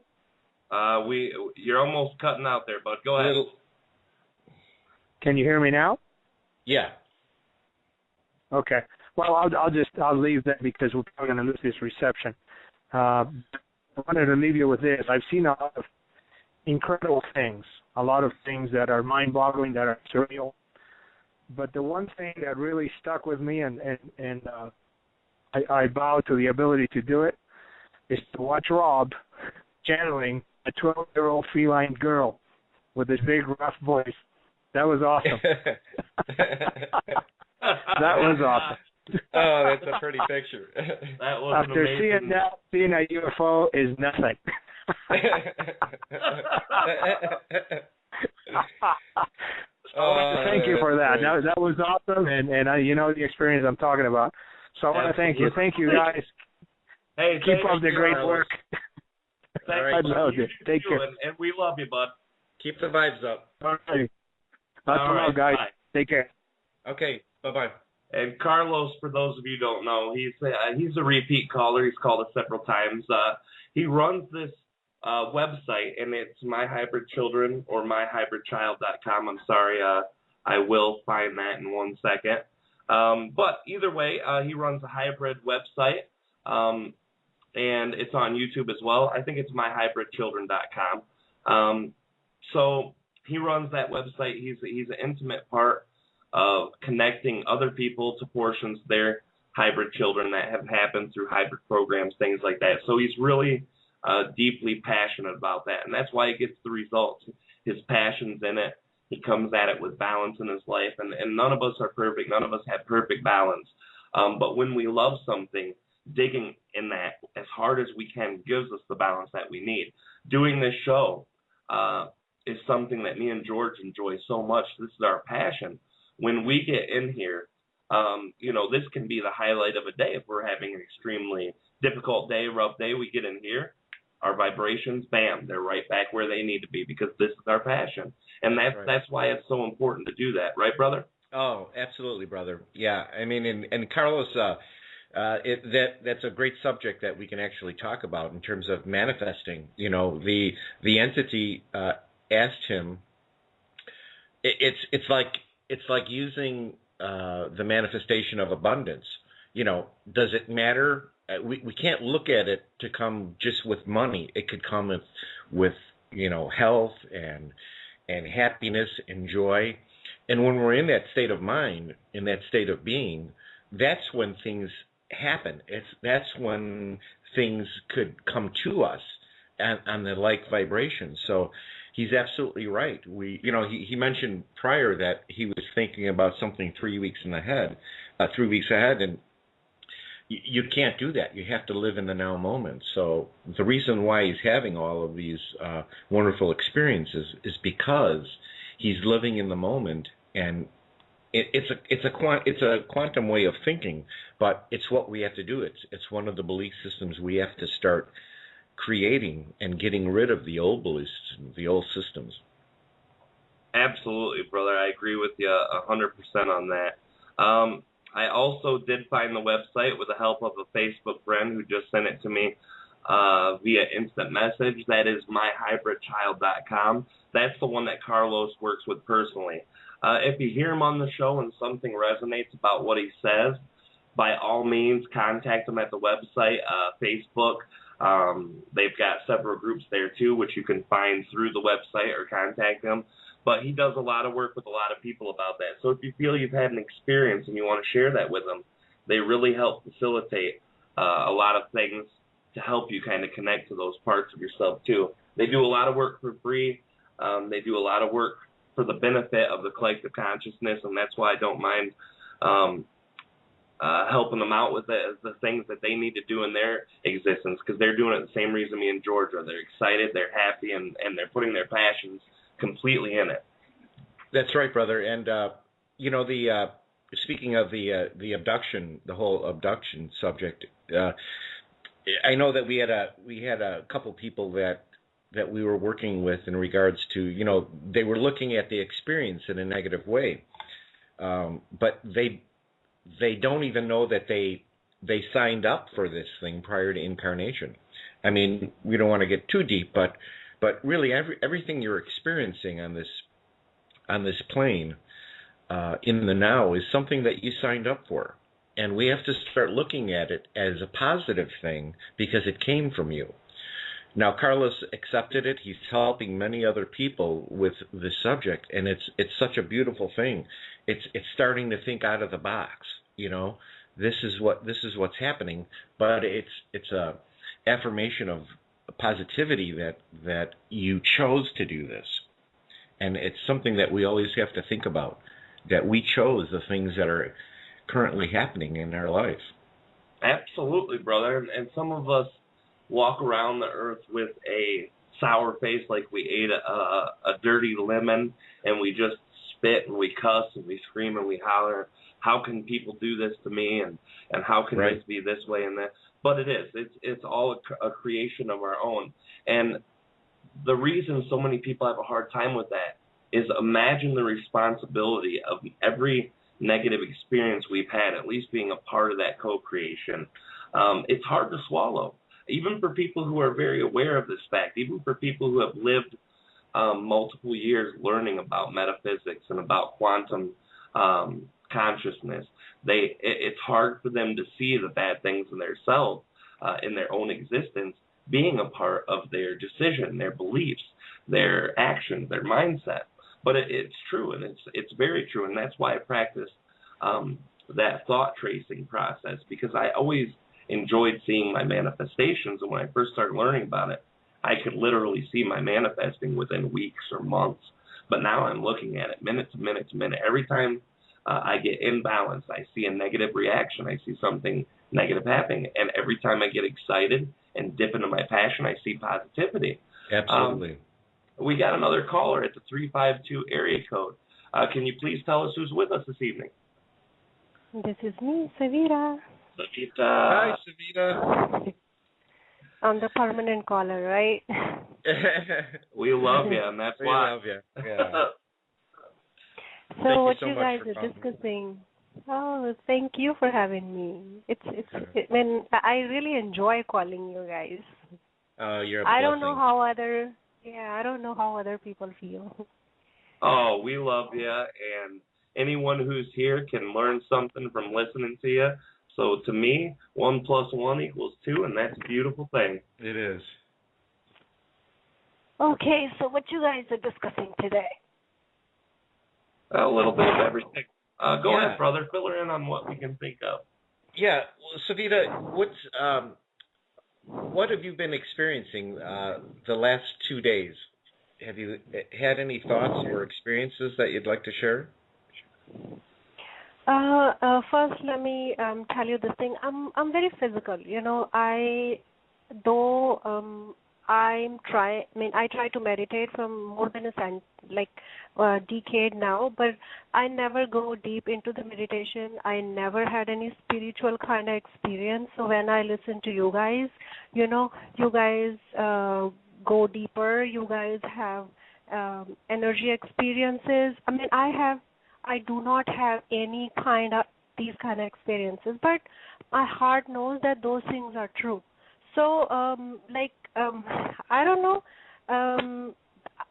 S2: You're almost cutting out there, bud. Go ahead.
S4: Can you hear me now?
S3: Yeah.
S4: Okay. Well, I'll leave that because we're probably going to lose this reception. I wanted to leave you with this. I've seen a lot of incredible things, a lot of things that are mind-boggling, that are surreal. But the one thing that really stuck with me, and I bow to the ability to do it, is to watch Rob channeling a 12-year-old feline girl with this big, rough voice. That was awesome. That was awesome.
S3: Oh, that's a pretty picture.
S2: That was
S4: After
S2: amazing.
S4: seeing a UFO is nothing. Thank you for that. That was awesome, and the experience I'm talking about. So I want to thank you. Thank you, guys.
S2: Hey,
S4: keep up the great work.
S2: I
S4: loved it. Take care.
S2: And we love you, bud.
S3: Keep the vibes up.
S4: All right. Lots of love, guys.
S2: Bye.
S4: Take care.
S3: Okay. Bye-bye.
S2: And Carlos, for those of you who don't know, he's a repeat caller. He's called us several times. He runs this website, and it's My Hybrid Children or myhybridchild.com. I'm sorry. I will find that in 1 second. But either way, he runs a hybrid website, and it's on YouTube as well. I think it's myhybridchildren.com. So he runs that website. He's an intimate part of connecting other people to portions of their hybrid children that have happened through hybrid programs, things like that. So he's really deeply passionate about that, and that's why he gets the results. his passion's in it. He comes at it with balance in his life, and none of us are perfect. None of us have perfect balance. But when we love something, digging in that as hard as we can gives us the balance that we need. Doing this show is something that me and George enjoy so much. This is our passion. When we get in here, this can be the highlight of a day. If we're having an extremely difficult day, rough day, we get in here, our vibrations, bam, they're right back where they need to be, because this is our passion. And that's why it's so important to do that. Right, brother?
S3: Oh, absolutely, brother. Yeah, I mean, and Carlos, that's a great subject that we can actually talk about in terms of manifesting. The entity asked him. It's like using the manifestation of abundance. Does it matter? We can't look at it to come just with money. It could come with health and happiness and joy. And when we're in that state of mind, in that state of being, that's when things happen. That's when things could come to us on the like vibration. So he's absolutely right. He mentioned prior that he was thinking about something 3 weeks ahead, and you can't do that. You have to live in the now moment. So the reason why he's having all of these wonderful experiences is because he's living in the moment, and it's a quantum way of thinking, but it's what we have to do. It's one of the belief systems we have to start creating and getting rid of the old beliefs, the old systems.
S2: Absolutely, brother. I agree with you 100% on that. I also did find the website with the help of a Facebook friend who just sent it to me via instant message. That is myhybridchild.com. That's the one that Carlos works with personally. If you hear him on the show and something resonates about what he says, by all means, contact him at the website, Facebook. They've got several groups there, too, which you can find through the website or contact him. But he does a lot of work with a lot of people about that. So if you feel you've had an experience and you want to share that with them, they really help facilitate a lot of things to help you kind of connect to those parts of yourself, too. They do a lot of work for free. They do a lot of work for the benefit of the collective consciousness, and that's why I don't mind helping them out with the things that they need to do in their existence, because they're doing it the same reason me and George are. They're excited, they're happy, and they're putting their passions completely in it.
S3: That's right, brother. And speaking of the abduction, the whole abduction subject, I know that we had a couple people that we were working with in regards to, they were looking at the experience in a negative way, but they don't even know that they signed up for this thing prior to incarnation. I mean, we don't want to get too deep, but really everything you're experiencing on this plane in the now is something that you signed up for. And we have to start looking at it as a positive thing because it came from you. Now, Carlos accepted it. He's helping many other people with this subject, and it's such a beautiful thing. It's starting to think out of the box. This is what's happening, but it's a affirmation of positivity that you chose to do this, and it's something that we always have to think about, that we chose the things that are currently happening in our life.
S2: Absolutely, brother. And some of us walk around the earth with a sour face, like we ate a dirty lemon, and we just spit and we cuss and we scream and we holler, how can people do this to me, and how can this be this way and that? But it is. It's all a creation of our own. And the reason so many people have a hard time with that is, imagine the responsibility of every negative experience we've had, at least being a part of that co-creation. It's hard to swallow, even for people who are very aware of this fact, even for people who have lived multiple years learning about metaphysics and about quantum consciousness. It's hard for them to see the bad things in their self, in their own existence, being a part of their decision, their beliefs, their actions, their mindset. But it's true, and it's very true, and that's why I practice that thought tracing process, because I always enjoyed seeing my manifestations, and when I first started learning about it, I could literally see my manifesting within weeks or months. But now I'm looking at it minute to minute to minute. Every time I get imbalanced, I see a negative reaction. I see something negative happening. And every time I get excited and dip into my passion, I see positivity.
S3: Absolutely.
S2: We got another caller at the 352 area code. Can you please tell us who's with us this evening?
S6: This is me, Savita.
S2: Savita.
S3: Hi, Savita.
S6: I'm the permanent caller, right?
S2: We love you, and that's why.
S3: We love you. Yeah.
S6: So what you guys are discussing? Oh, thank you for having me. I really enjoy calling you guys.
S3: You're a blessing.
S6: I don't know how other people feel.
S2: Oh, we love you, and anyone who's here can learn something from listening to you. So to me, 1 + 1 = 2, and that's a beautiful thing.
S3: It is.
S6: Okay, so what you guys are discussing today?
S2: A little bit of everything. Go ahead, brother. Fill her in on what we can think of.
S3: Yeah, well, Savita, what have you been experiencing the last 2 days? Have you had any thoughts or experiences that you'd like to share?
S6: First, let me tell you this thing. I'm very physical. I try to meditate from more than a decade now, but I never go deep into the meditation. I never had any spiritual kind of experience. So when I listen to you guys, you guys go deeper. You guys have energy experiences. I do not have these kind of experiences, but my heart knows that those things are true. So, I don't know.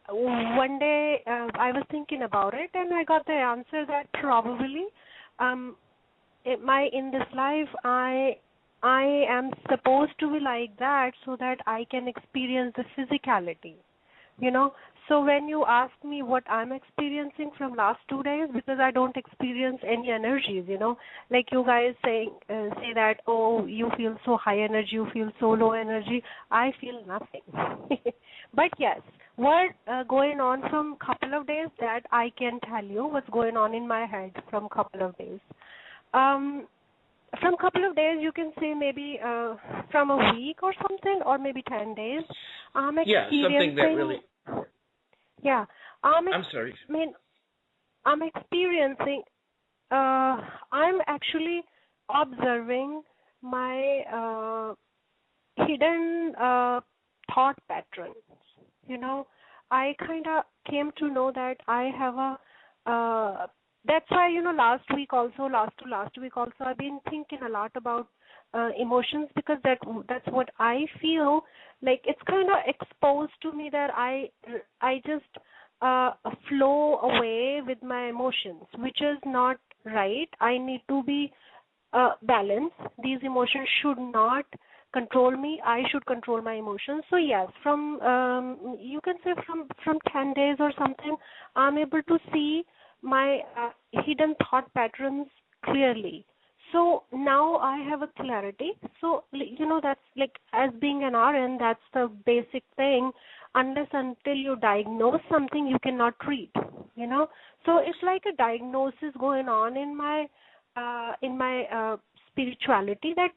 S6: One day I was thinking about it, and I got the answer that probably, in this life, I am supposed to be like that so that I can experience the physicality. So when you ask me what I'm experiencing from last 2 days, because I don't experience any energies, like you guys say that, oh, you feel so high energy, you feel so low energy. I feel nothing. But yes, what going on from couple of days, that I can tell you what's going on in my head from couple of days. From couple of days, you can say maybe from a week or something, or maybe 10 days. I'm experiencing...
S3: Yeah, something that really...
S6: Yeah.
S3: I'm sorry.
S6: I'm experiencing, I'm actually observing my hidden thought patterns. I kind of came to know that I have that's why, last week also, I've been thinking a lot about emotions, because that's what I feel like. It's kind of exposed to me that I just flow away with my emotions, which is not right. I need to be balanced. These emotions should not control me. I should control my emotions. So yes, from you can say from 10 days or something, I'm able to see my hidden thought patterns clearly. So now I have a clarity. So, that's like, as being an RN, that's the basic thing. Unless until you diagnose something, you cannot treat, So it's like a diagnosis going on in my spirituality, that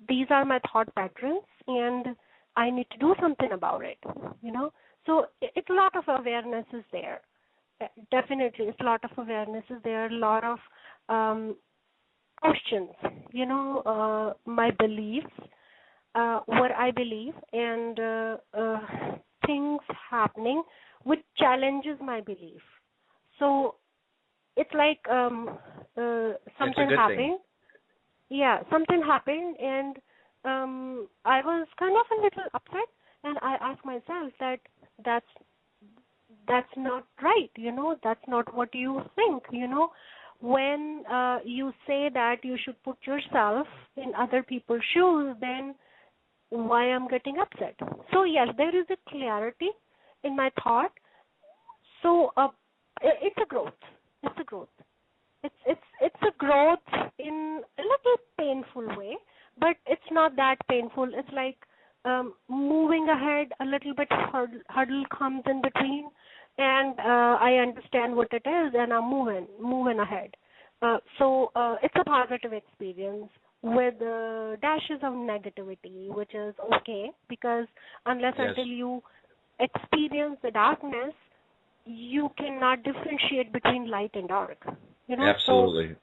S6: these are my thought patterns and I need to do something about it, So it's a lot of awareness is there. Definitely, it's a lot of awareness is there. A lot of questions, my beliefs, what I believe, and things happening which challenges my belief. So it's like something happened. Yeah, something happened, and I was kind of a little upset, and I asked myself that's not right, that's not what you think, When you say that you should put yourself in other people's shoes, then why I'm getting upset? So yes, there is a clarity in my thought. So it's a growth. It's a growth. It's a growth in a little painful way, but it's not that painful. It's like moving ahead a little bit, hurdle comes in between, and I understand what it is, and I'm moving ahead. So it's a positive experience with dashes of negativity, which is okay, because unless until you experience the darkness, you cannot differentiate between light and dark.
S3: Absolutely.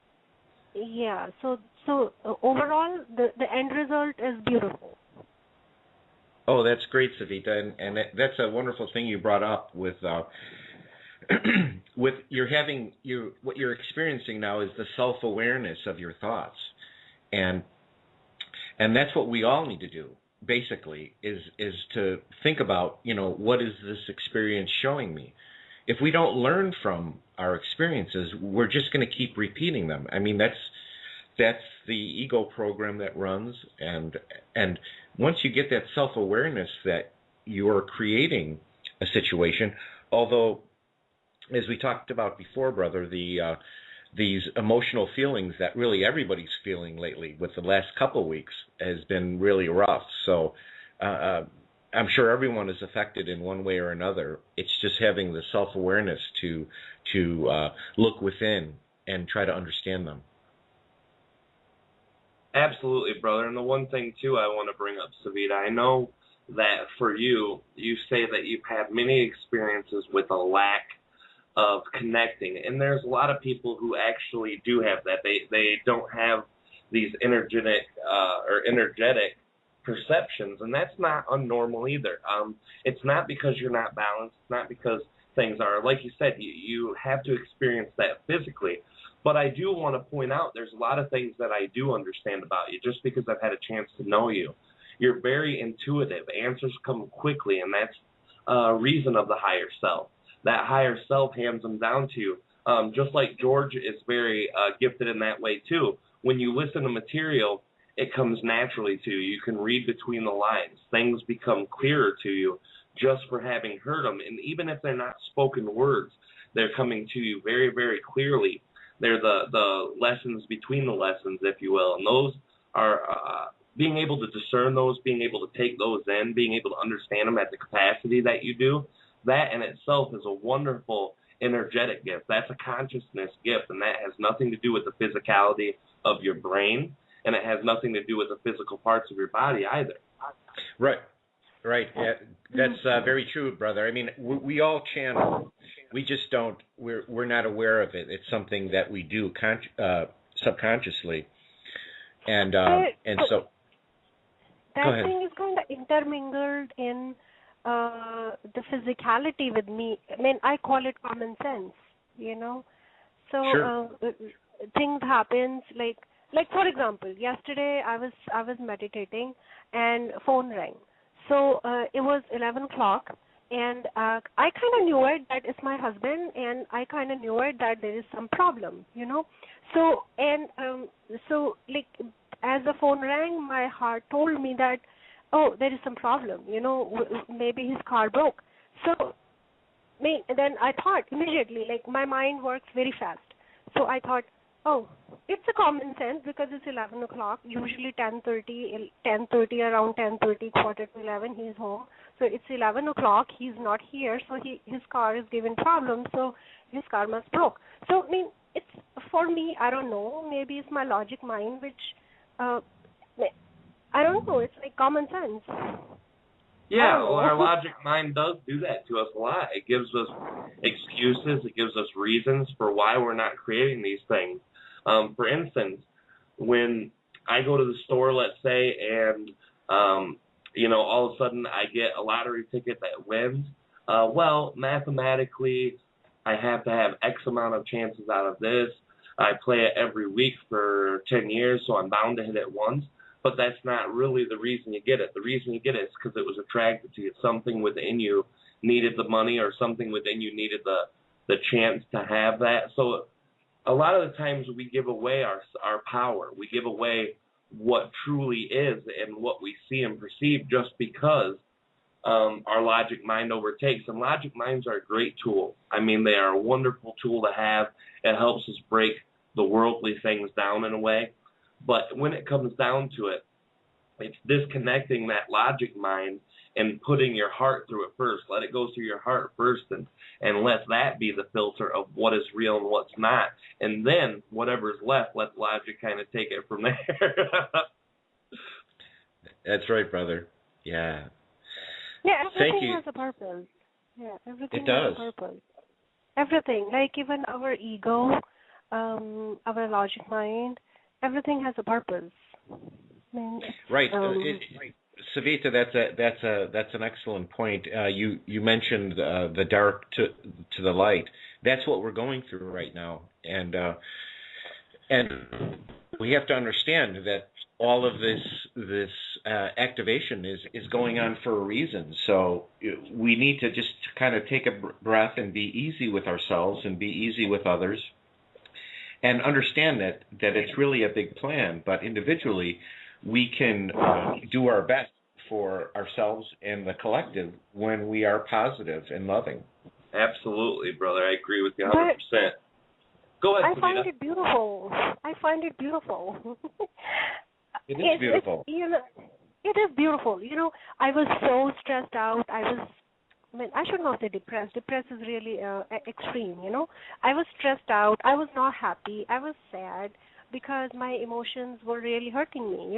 S6: So overall, the end result is beautiful.
S3: Oh, that's great, Savita, and that's a wonderful thing you brought up with with what you're experiencing now is the self-awareness of your thoughts, and that's what we all need to do. Basically, is to think about, what is this experience showing me? If we don't learn from our experiences, we're just going to keep repeating them. I mean, that's the ego program that runs, and once you get that self-awareness that you're creating a situation, although, as we talked about before, brother, these emotional feelings that really everybody's feeling lately with the last couple of weeks has been really rough. So I'm sure everyone is affected in one way or another. It's just having the self-awareness to look within and try to understand them.
S2: Absolutely, brother. And the one thing, too, I want to bring up, Savita, I know that for you say that you've had many experiences with a lack of connecting. And there's a lot of people who actually do have that. They don't have these energetic perceptions, and that's not unnormal either. It's not because you're not balanced. It's not because things are, like you said, you have to experience that physically. But I do want to point out there's a lot of things that I do understand about you just because I've had a chance to know you. You're very intuitive. Answers come quickly, and that's a reason of the higher self. That higher self hands them down to you. Just like George is very gifted in that way, too. When you listen to material, it comes naturally to you. You can read between the lines. Things become clearer to you just for having heard them. And even if they're not spoken words, they're coming to you very, very clearly. They're the lessons between the lessons, if you will. And those are being able to discern those, being able to take those in, being able to understand them at the capacity that you do. That in itself is a wonderful energetic gift. That's a consciousness gift, and that has nothing to do with the physicality of your brain, and it has nothing to do with the physical parts of your body either.
S3: Right. Yeah, that's very true, brother. I mean, we all channel. We just don't. We're not aware of it. It's something that we do subconsciously, and so.
S6: That thing is kind of intermingled in the physicality with me. I mean, I call it common sense, So
S3: sure.
S6: Things happen like for example, yesterday I was meditating and phone rang. So it was 11 o'clock, and I kind of knew it that it's my husband, and I kind of knew it that there is some problem, So like as the phone rang, my heart told me that, oh, there is some problem, maybe his car broke. So then I thought immediately, like my mind works very fast. So I thought, oh, it's a common sense because it's 11 o'clock. Usually 10:30, around 10:30, quarter to 11, he's home. So it's 11 o'clock. He's not here, so his car is giving problems. So his car must broke. So it's for me. I don't know. Maybe it's my logic mind, which I don't know. It's like common sense.
S2: Yeah, well, our logic mind does do that to us a lot. It gives us excuses. It gives us reasons for why we're not creating these things. For instance, when I go to the store, let's say, and, all of a sudden I get a lottery ticket that wins, well, mathematically, I have to have X amount of chances out of this. I play it every week for 10 years, so I'm bound to hit it once. But that's not really the reason you get it. The reason you get it is because it was attracted to you. Something within you needed the money, or something within you needed the chance to have that. So a lot of the times we give away our power. We give away what truly is and what we see and perceive just because our logic mind overtakes. And logic minds are a great tool. I mean, they are a wonderful tool to have. It helps us break the worldly things down in a way. But when it comes down to it, It's disconnecting that logic mind and putting your heart through it first. Let it go through your heart first, and let that be the filter of what is real and what's not. And then whatever's left, let logic kind of take it from there.
S3: That's right, brother. Yeah.
S6: Yeah, everything
S3: Thank you.
S6: has a purpose. Yeah, everything
S3: It does.
S6: has a purpose. Everything, like even our ego, our logic mind, everything has a purpose. I mean,
S3: Right. Savita, that's an excellent point. You mentioned the dark to the light. That's what we're going through right now, and we have to understand that all of this activation is going on for a reason. So we need to just kind of take a breath and be easy with ourselves and be easy with others, and understand that it's really a big plan. But individually, we can do our best for ourselves and the collective when we are positive and loving.
S2: Absolutely, brother. I agree with you 100%. Go ahead,
S6: I find
S2: Savita.
S6: it beautiful. I find it beautiful.
S3: It is beautiful.
S6: It is beautiful. I was so stressed out. I should not say depressed. Depressed is really extreme, I was stressed out. I was not happy. I was sad because my emotions were really hurting me,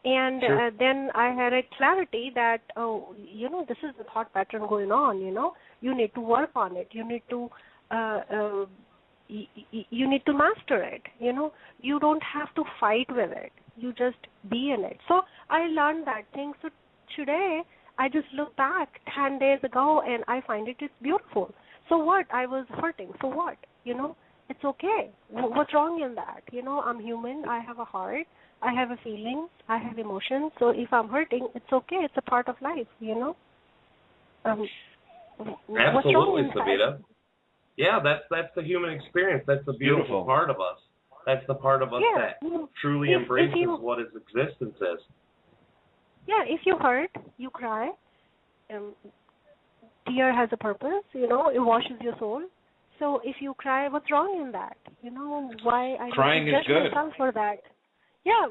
S6: And
S3: Sure.
S6: then I had a clarity that, this is the thought pattern going on, You need to work on it. You need to you need to master it, You don't have to fight with it. You just be in it. So I learned that thing. So today I just look back 10 days ago and I find it's beautiful. So what? I was hurting. So what? It's okay. What's wrong in that? I'm human. I have a heart. I have a feeling. I have emotions. So if I'm hurting, it's okay. It's a part of life, What's wrong
S2: Absolutely,
S6: in
S2: Savita.
S6: that?
S2: Yeah, that's the human experience. That's the beautiful part of us. That's the part of us that truly embraces what its existence is.
S6: Yeah, if you hurt, you cry. Tear has a purpose, it washes your soul. So if you cry, what's wrong in that? Why I
S3: Crying
S6: need to
S3: is
S6: judge
S3: good.
S6: myself for that? Yeah,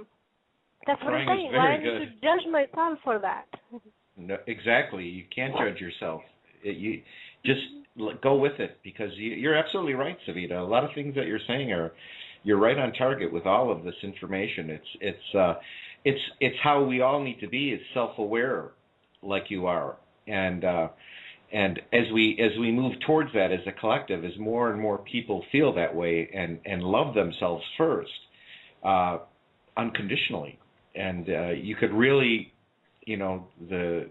S6: that's what
S3: Crying
S6: I'm
S3: is
S6: saying.
S3: very
S6: Why I
S3: good.
S6: need to judge myself for that?
S3: No, exactly. You can't judge yourself. You just go with it, because you're absolutely right, Savita. A lot of things that you're saying you're right on target with all of this information. It's how we all need to be, is self-aware, like you are, and as we move towards that as a collective, as more and more people feel that way and love themselves first, unconditionally, and you could really, the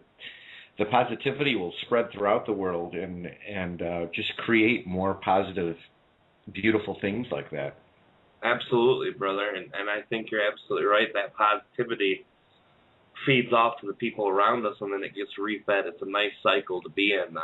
S3: positivity will spread throughout the world and just create more positive, beautiful things like that.
S2: Absolutely, brother, and I think you're absolutely right. That positivity feeds off to the people around us, and then it gets refed. It's a nice cycle to be in,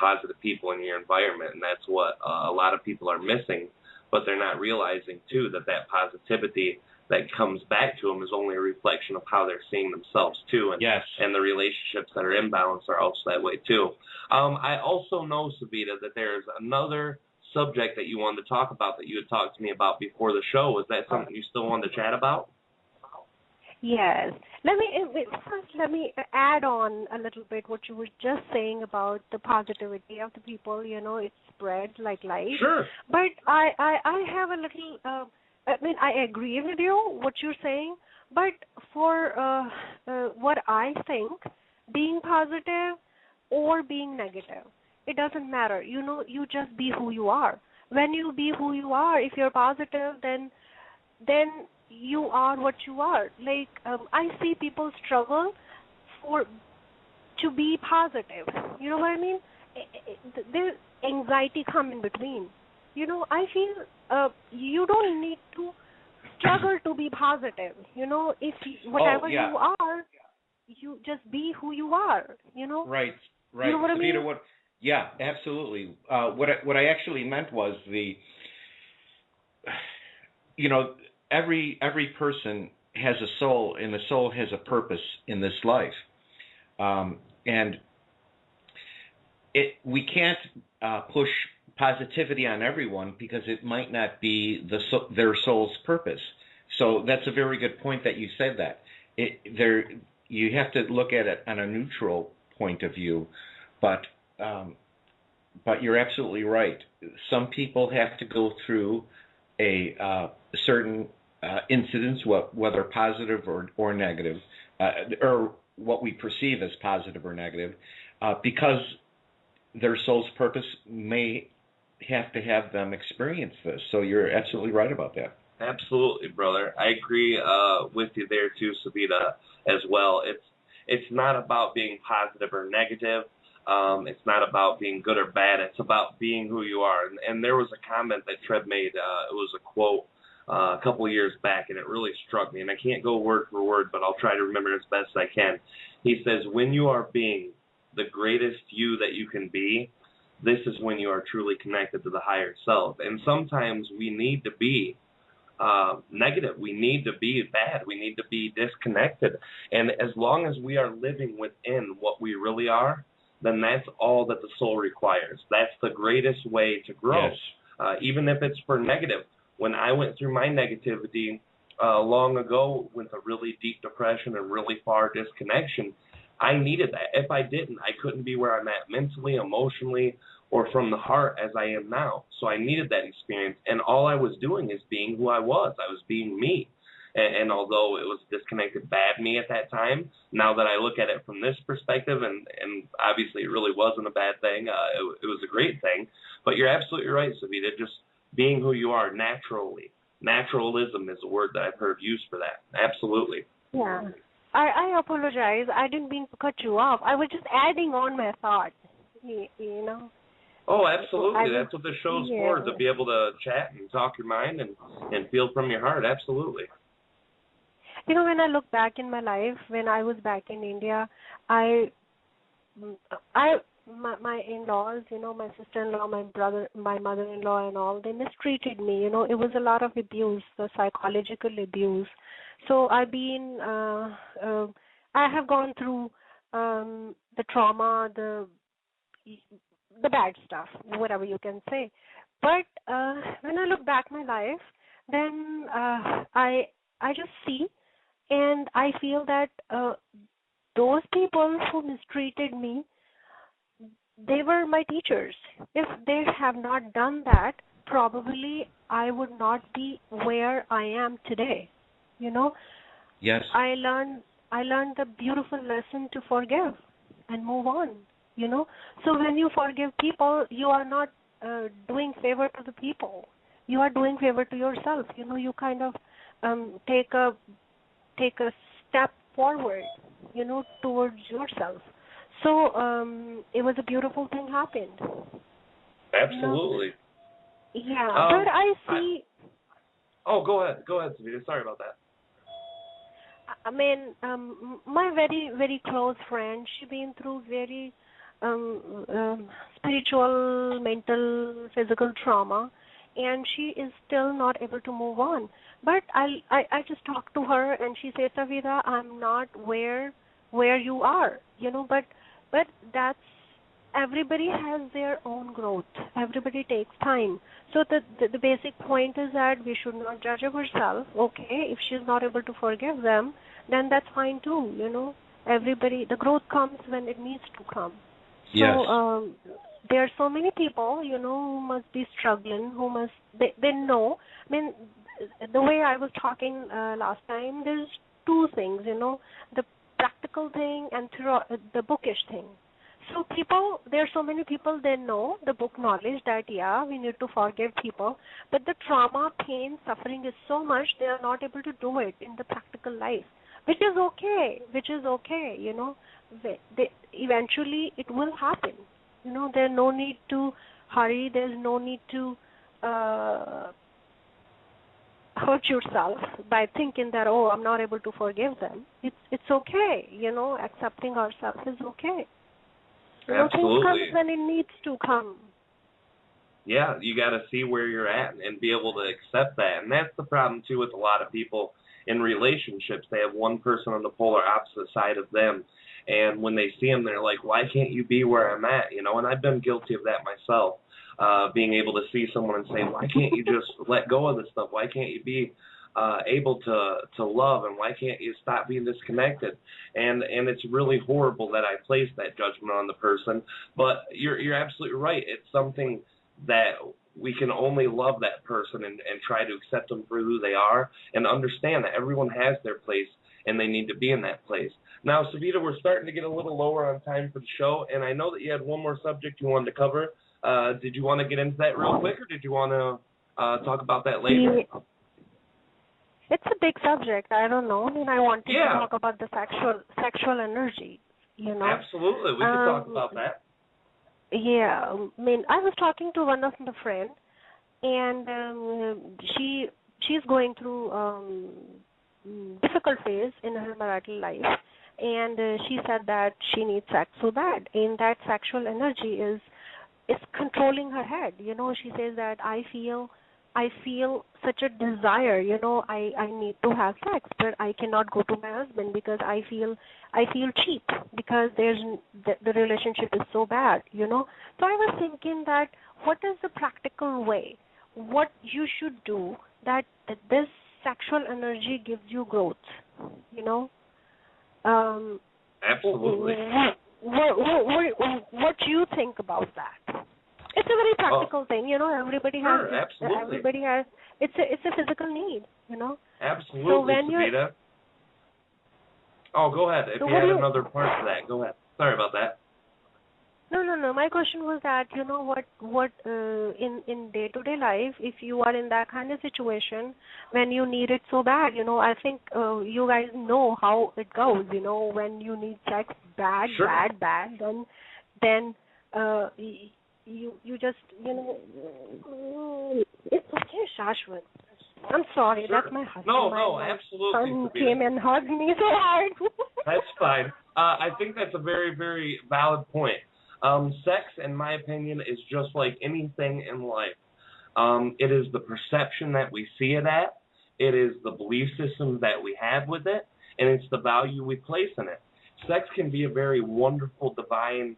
S2: positive people in your environment, and that's what a lot of people are missing, but they're not realizing, too, that positivity that comes back to them is only a reflection of how they're seeing themselves, too, and,
S3: yes.
S2: And the relationships that are imbalanced are also that way, too. I also know, Savita, that there's another subject that you wanted to talk about that you had talked to me about before the show. Was that something you still wanted to chat about?
S6: Yes. Let me add on a little bit what you were just saying about the positivity of the people. It spreads like light.
S2: Sure.
S6: But I have a little. I agree with you what you're saying. But for what I think, being positive or being negative, it doesn't matter. You just be who you are. When you be who you are, if you're positive, then you are what you are. Like I see people struggle to be positive. You know what I mean? There's anxiety come in between. I feel you don't need to struggle to be positive. If whatever you are, you just be who you are.
S3: Right.
S6: You know what I mean?
S3: Yeah, absolutely. What I actually meant was every person has a soul, and the soul has a purpose in this life, and we can't push positivity on everyone because it might not be their soul's purpose. So that's a very good point that you said that. you have to look at it on a neutral point of view, but you're absolutely right. Some people have to go through a certain incidents, whether positive or negative, or what we perceive as positive or negative, because their soul's purpose may have to have them experience this. So you're absolutely right about that.
S2: Absolutely, brother. I agree with you there too, Savita, as well. It's not about being positive or negative. It's not about being good or bad. It's about being who you are. And there was a comment that Treb made. It was a quote a couple of years back, and it really struck me. And I can't go word for word, but I'll try to remember it as best I can. He says, when you are being the greatest you that you can be, this is when you are truly connected to the higher self. And sometimes we need to be negative. We need to be bad. We need to be disconnected. And as long as we are living within what we really are, then that's all that the soul requires. That's the greatest way to grow, yes. Even if it's for negative. When I went through my negativity long ago with a really deep depression and really far disconnection, I needed that. If I didn't, I couldn't be where I'm at mentally, emotionally, or from the heart as I am now. So I needed that experience, and all I was doing is being who I was. I was being me. And although it was disconnected bad me at that time, now that I look at it from this perspective, and obviously it really wasn't a bad thing, it was a great thing. But you're absolutely right, Savita, just being who you are naturally. Naturalism is a word that I've heard used for that. Absolutely.
S6: Yeah. I apologize. I didn't mean to cut you off. I was just adding on my thought, you know.
S2: Oh, absolutely. That's what the show's for, to be able to chat and talk your mind and feel from your heart. Absolutely.
S6: You know, when I look back in my life, when I was back in India, my in-laws, you know, my sister-in-law, my brother, my mother-in-law and all, they mistreated me. You know, it was a lot of abuse, the psychological abuse. So I have gone through the trauma, the bad stuff, whatever you can say. But when I look back my life, then I just see and I feel that those people who mistreated me, they were my teachers. If they have not done that, probably I would not be where I am today. You know?
S3: Yes.
S6: I learned the beautiful lesson to forgive and move on. You know? So when you forgive people, you are not doing favor to the people. You are doing favor to yourself. You know, you kind of take a step forward, you know, towards yourself. So it was a beautiful thing happened.
S2: Absolutely.
S6: You know? Yeah, but I see.
S2: Go ahead, Savita. Sorry about that.
S6: I mean, my very, very close friend, she been through very spiritual, mental, physical trauma, and she is still not able to move on. But I just talked to her, and she said, Savita, I'm not where you are, you know, but that's, everybody has their own growth. Everybody takes time. So the basic point is that we should not judge ourselves. Okay, if she's not able to forgive them, then that's fine too, you know. Everybody, the growth comes when it needs to come.
S3: Yes.
S6: So there are so many people, you know, who must be struggling, they know. I mean, the way I was talking last time, there's two things, you know, the practical thing and the bookish thing. So there are so many people, they know the book knowledge that, yeah, we need to forgive people, but the trauma, pain, suffering is so much, they are not able to do it in the practical life, which is okay, you know. Eventually it will happen. You know, there's no need to hurry, there's no need to hurt yourself by thinking that, oh, I'm not able to forgive them. It's okay, you know, accepting ourselves is okay.
S2: Absolutely.
S6: Things comes when it needs to come.
S2: Yeah, you got to see where you're at and be able to accept that. And that's the problem, too, with a lot of people in relationships. They have one person on the polar opposite side of them. And when they see them, they're like, why can't you be where I'm at? You know, and I've been guilty of that myself, being able to see someone and say, why can't you just let go of this stuff? Why can't you be able to love, and why can't you stop being disconnected? And it's really horrible that I placed that judgment on the person, but you're absolutely right. It's something that we can only love that person and try to accept them for who they are and understand that everyone has their place and they need to be in that place. Now, Savita, we're starting to get a little lower on time for the show, and I know that you had one more subject you wanted to cover. Did you want to get into that real quick, or did you want to talk about that later?
S6: It's a big subject. I don't know. I mean, I wanted to talk about the sexual energy, you know.
S2: Absolutely. We can talk about that.
S6: Yeah. I mean, I was talking to one of my friends, and she's going through difficult phase in her marital life, and she said that she needs sex so bad, and that sexual energy is controlling her head. You know, she says that I feel such a desire, you know, I need to have sex, but I cannot go to my husband because I feel cheap because the relationship is so bad, you know. So I was thinking that what is the practical way, what you should do that this sexual energy gives you growth, you know.
S2: Absolutely.
S6: What do you think about that? It's a very practical thing, you know. Everybody has.
S2: Absolutely.
S6: Everybody has. It's a physical need, you know.
S2: Absolutely,
S6: so when
S2: Savita. Oh, go ahead. If you had another part to that, go ahead. Sorry about that.
S6: No. My question was that, you know, what in day-to-day life, if you are in that kind of situation when you need it so bad, you know, I think you guys know how it goes, you know, when you need sex bad, then you just, you know, it's okay, Shashwat. I'm sorry, that's my husband.
S2: No, absolutely.
S6: Son came and hugged me so hard.
S2: That's fine. I think that's a very, very valid point. Sex, in my opinion, is just like anything in life. It is the perception that we see it at. It is the belief systems that we have with it, and it's the value we place in it. Sex can be a very wonderful, divine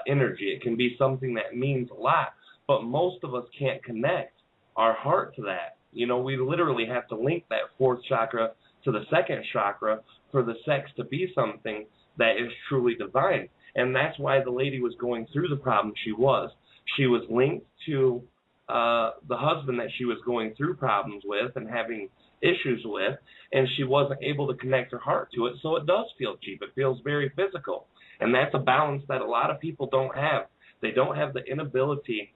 S2: energy. It can be something that means a lot, but most of us can't connect our heart to that. You know, we literally have to link that fourth chakra to the second chakra for the sex to be something that is truly divine. And that's why the lady was going through the problem she was. She was linked to the husband that she was going through problems with and having issues with, and she wasn't able to connect her heart to it, so it does feel cheap. It feels very physical. And that's a balance that a lot of people don't have. They don't have the inability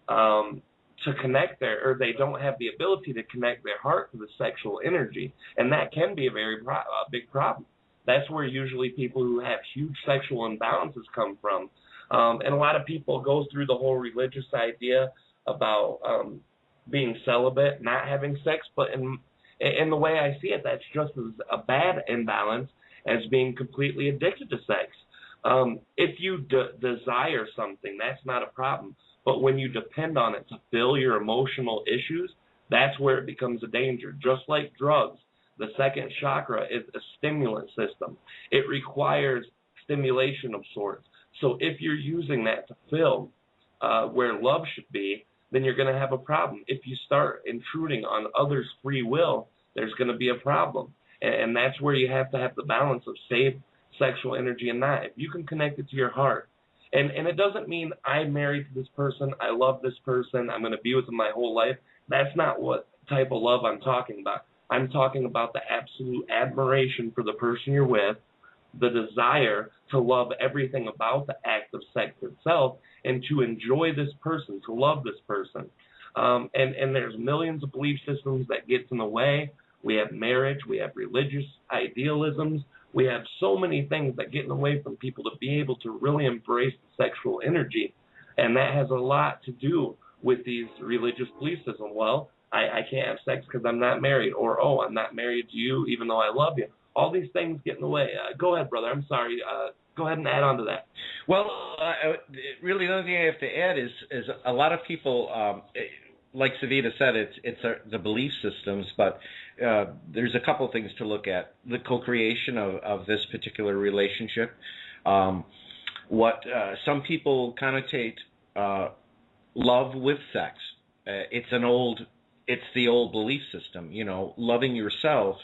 S2: to connect or they don't have the ability to connect their heart to the sexual energy, and that can be a very big problem. That's where usually people who have huge sexual imbalances come from. And a lot of people go through the whole religious idea about being celibate, not having sex, but in the way I see it, that's just as a bad imbalance as being completely addicted to sex. If you desire something, that's not a problem. But when you depend on it to fill your emotional issues, that's where it becomes a danger. Just like drugs, the second chakra is a stimulant system. It requires stimulation of sorts. So if you're using that to fill where love should be, then you're going to have a problem. If you start intruding on others' free will, there's going to be a problem. And that's where you have to have the balance of saved sexual energy and not. If you can connect it to your heart, and it doesn't mean I'm married to this person, I love this person, I'm going to be with them my whole life. That's not what type of love I'm talking about. I'm talking about the absolute admiration for the person you're with, the desire to love everything about the act of sex itself, and to enjoy this person, to love this person. And there's millions of belief systems that get in the way. We have marriage, we have religious idealisms, we have so many things that get in the way from people to be able to really embrace the sexual energy. And that has a lot to do with these religious belief systems. Well, I can't have sex because I'm not married, or, oh, I'm not married to you even though I love you. All these things get in the way. Go ahead, brother. I'm sorry. Go ahead and add on to that.
S3: Well, really the only thing I have to add is a lot of people, like Savita said, it's the belief systems, but there's a couple things to look at. The co-creation of this particular relationship. What some people connotate love with sex. It's an old it's the old belief system, loving yourself.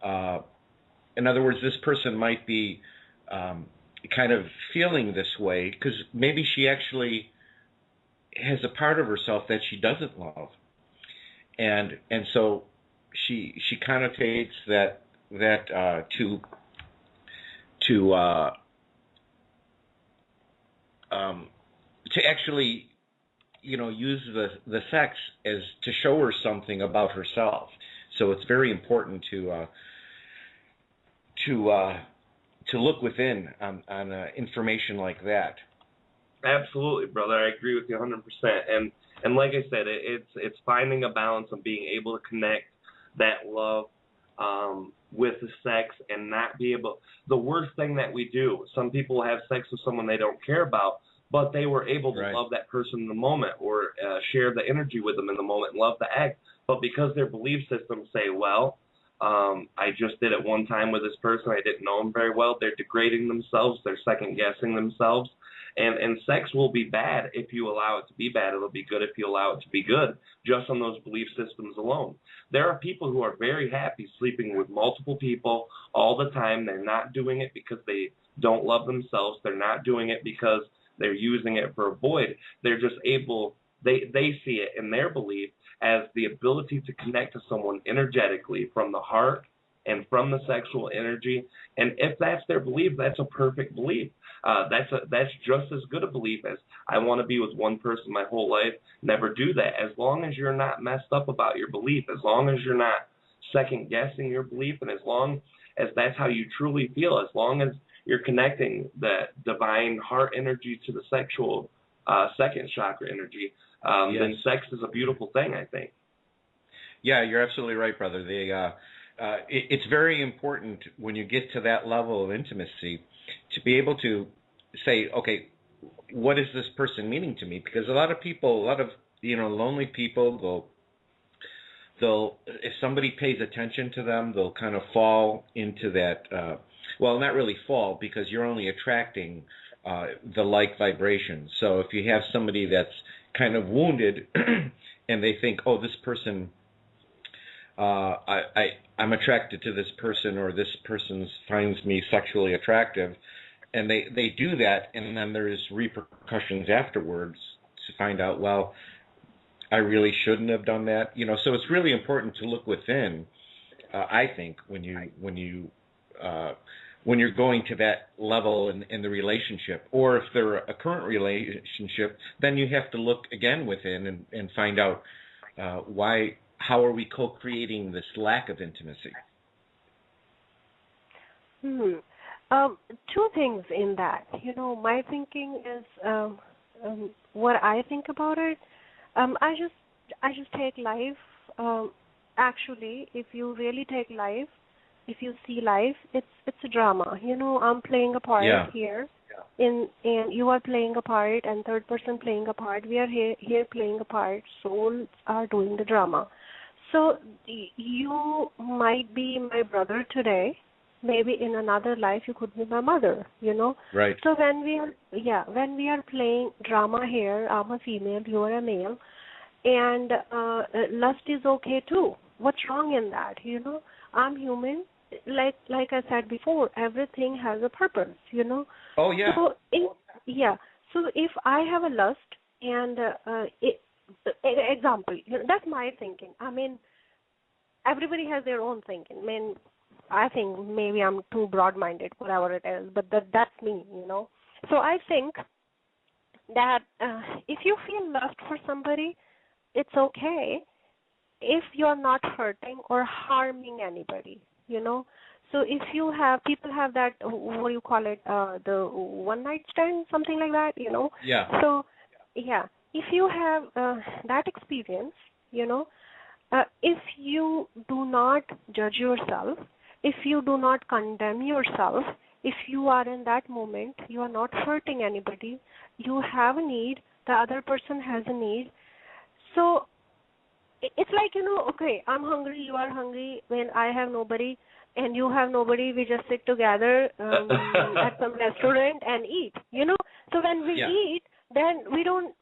S3: In other words, this person might be kind of feeling this way because maybe she actually has a part of herself that she doesn't love, and so she connotates that to actually use the sex as to show her something about herself. So it's very important to look within on information like that.
S2: Absolutely, brother. I agree with you 100%. And like I said, it's finding a balance of being able to connect that love with the sex and not be able. The worst thing that we do, some people have sex with someone they don't care about, but they were able to love that person in the moment or share the energy with them in the moment and love the act. But because their belief systems say, well, I just did it one time with this person, I didn't know him very well, they're degrading themselves, they're second-guessing themselves. And sex will be bad if you allow it to be bad. It'll be good if you allow it to be good, just on those belief systems alone. There are people who are very happy sleeping with multiple people all the time. They're not doing it because they don't love themselves. They're not doing it because they're using it for a void. They're just able, they see it in their belief as the ability to connect to someone energetically from the heart and from the sexual energy. And if that's their belief, that's a perfect belief. That's just as good a belief as I want to be with one person my whole life. Never do that. As long as you're not messed up about your belief, as long as you're not second-guessing your belief, and as long as that's how you truly feel, as long as you're connecting the divine heart energy to the sexual second chakra energy, then sex is a beautiful thing, I think.
S3: Yeah, you're absolutely right, brother. It's very important when you get to that level of intimacy to be able to say, okay, what is this person meaning to me? Because a lot of lonely people, they'll if somebody pays attention to them, they'll kind of fall into that. Well, not really fall, because you're only attracting the like vibration. So if you have somebody that's kind of wounded and they think, oh, this person, I'm attracted to this person, or this person finds me sexually attractive, and they do that, and then there's repercussions afterwards to find out, well, I really shouldn't have done that. So it's really important to look within, I think, when you're going to that level in the relationship, or if they're a current relationship, then you have to look again within and find out how are we co-creating this lack of intimacy.
S6: Two things in that. My thinking is what I think about it. I just take life. Actually, if you really take life, if you see life, it's a drama. I'm playing a part here, and you are playing a part, and third person playing a part. We are here playing a part. Souls are doing the drama. So you might be my brother today. Maybe in another life you could be my mother.
S3: Right.
S6: So when we are playing drama here, I'm a female, you are a male, and lust is okay too. What's wrong in that? I'm human. Like I said before, everything has a purpose.
S3: Oh yeah.
S6: So if I have a lust and example, that's my thinking. I mean, everybody has their own thinking. I mean, I think maybe I'm too broad-minded, whatever it is, but that's me. So I think that if you feel lust for somebody, it's okay if you're not hurting or harming anybody. So if you have, people have that, what do you call it, the one-night stand, something like that,
S3: Yeah.
S6: So, if you have that experience, if you do not judge yourself, if you do not condemn yourself, if you are in that moment, you are not hurting anybody, you have a need, the other person has a need. So it's like, okay, I'm hungry, you are hungry, when I have nobody and you have nobody, we just sit together at some restaurant and eat, So when we eat, then we don't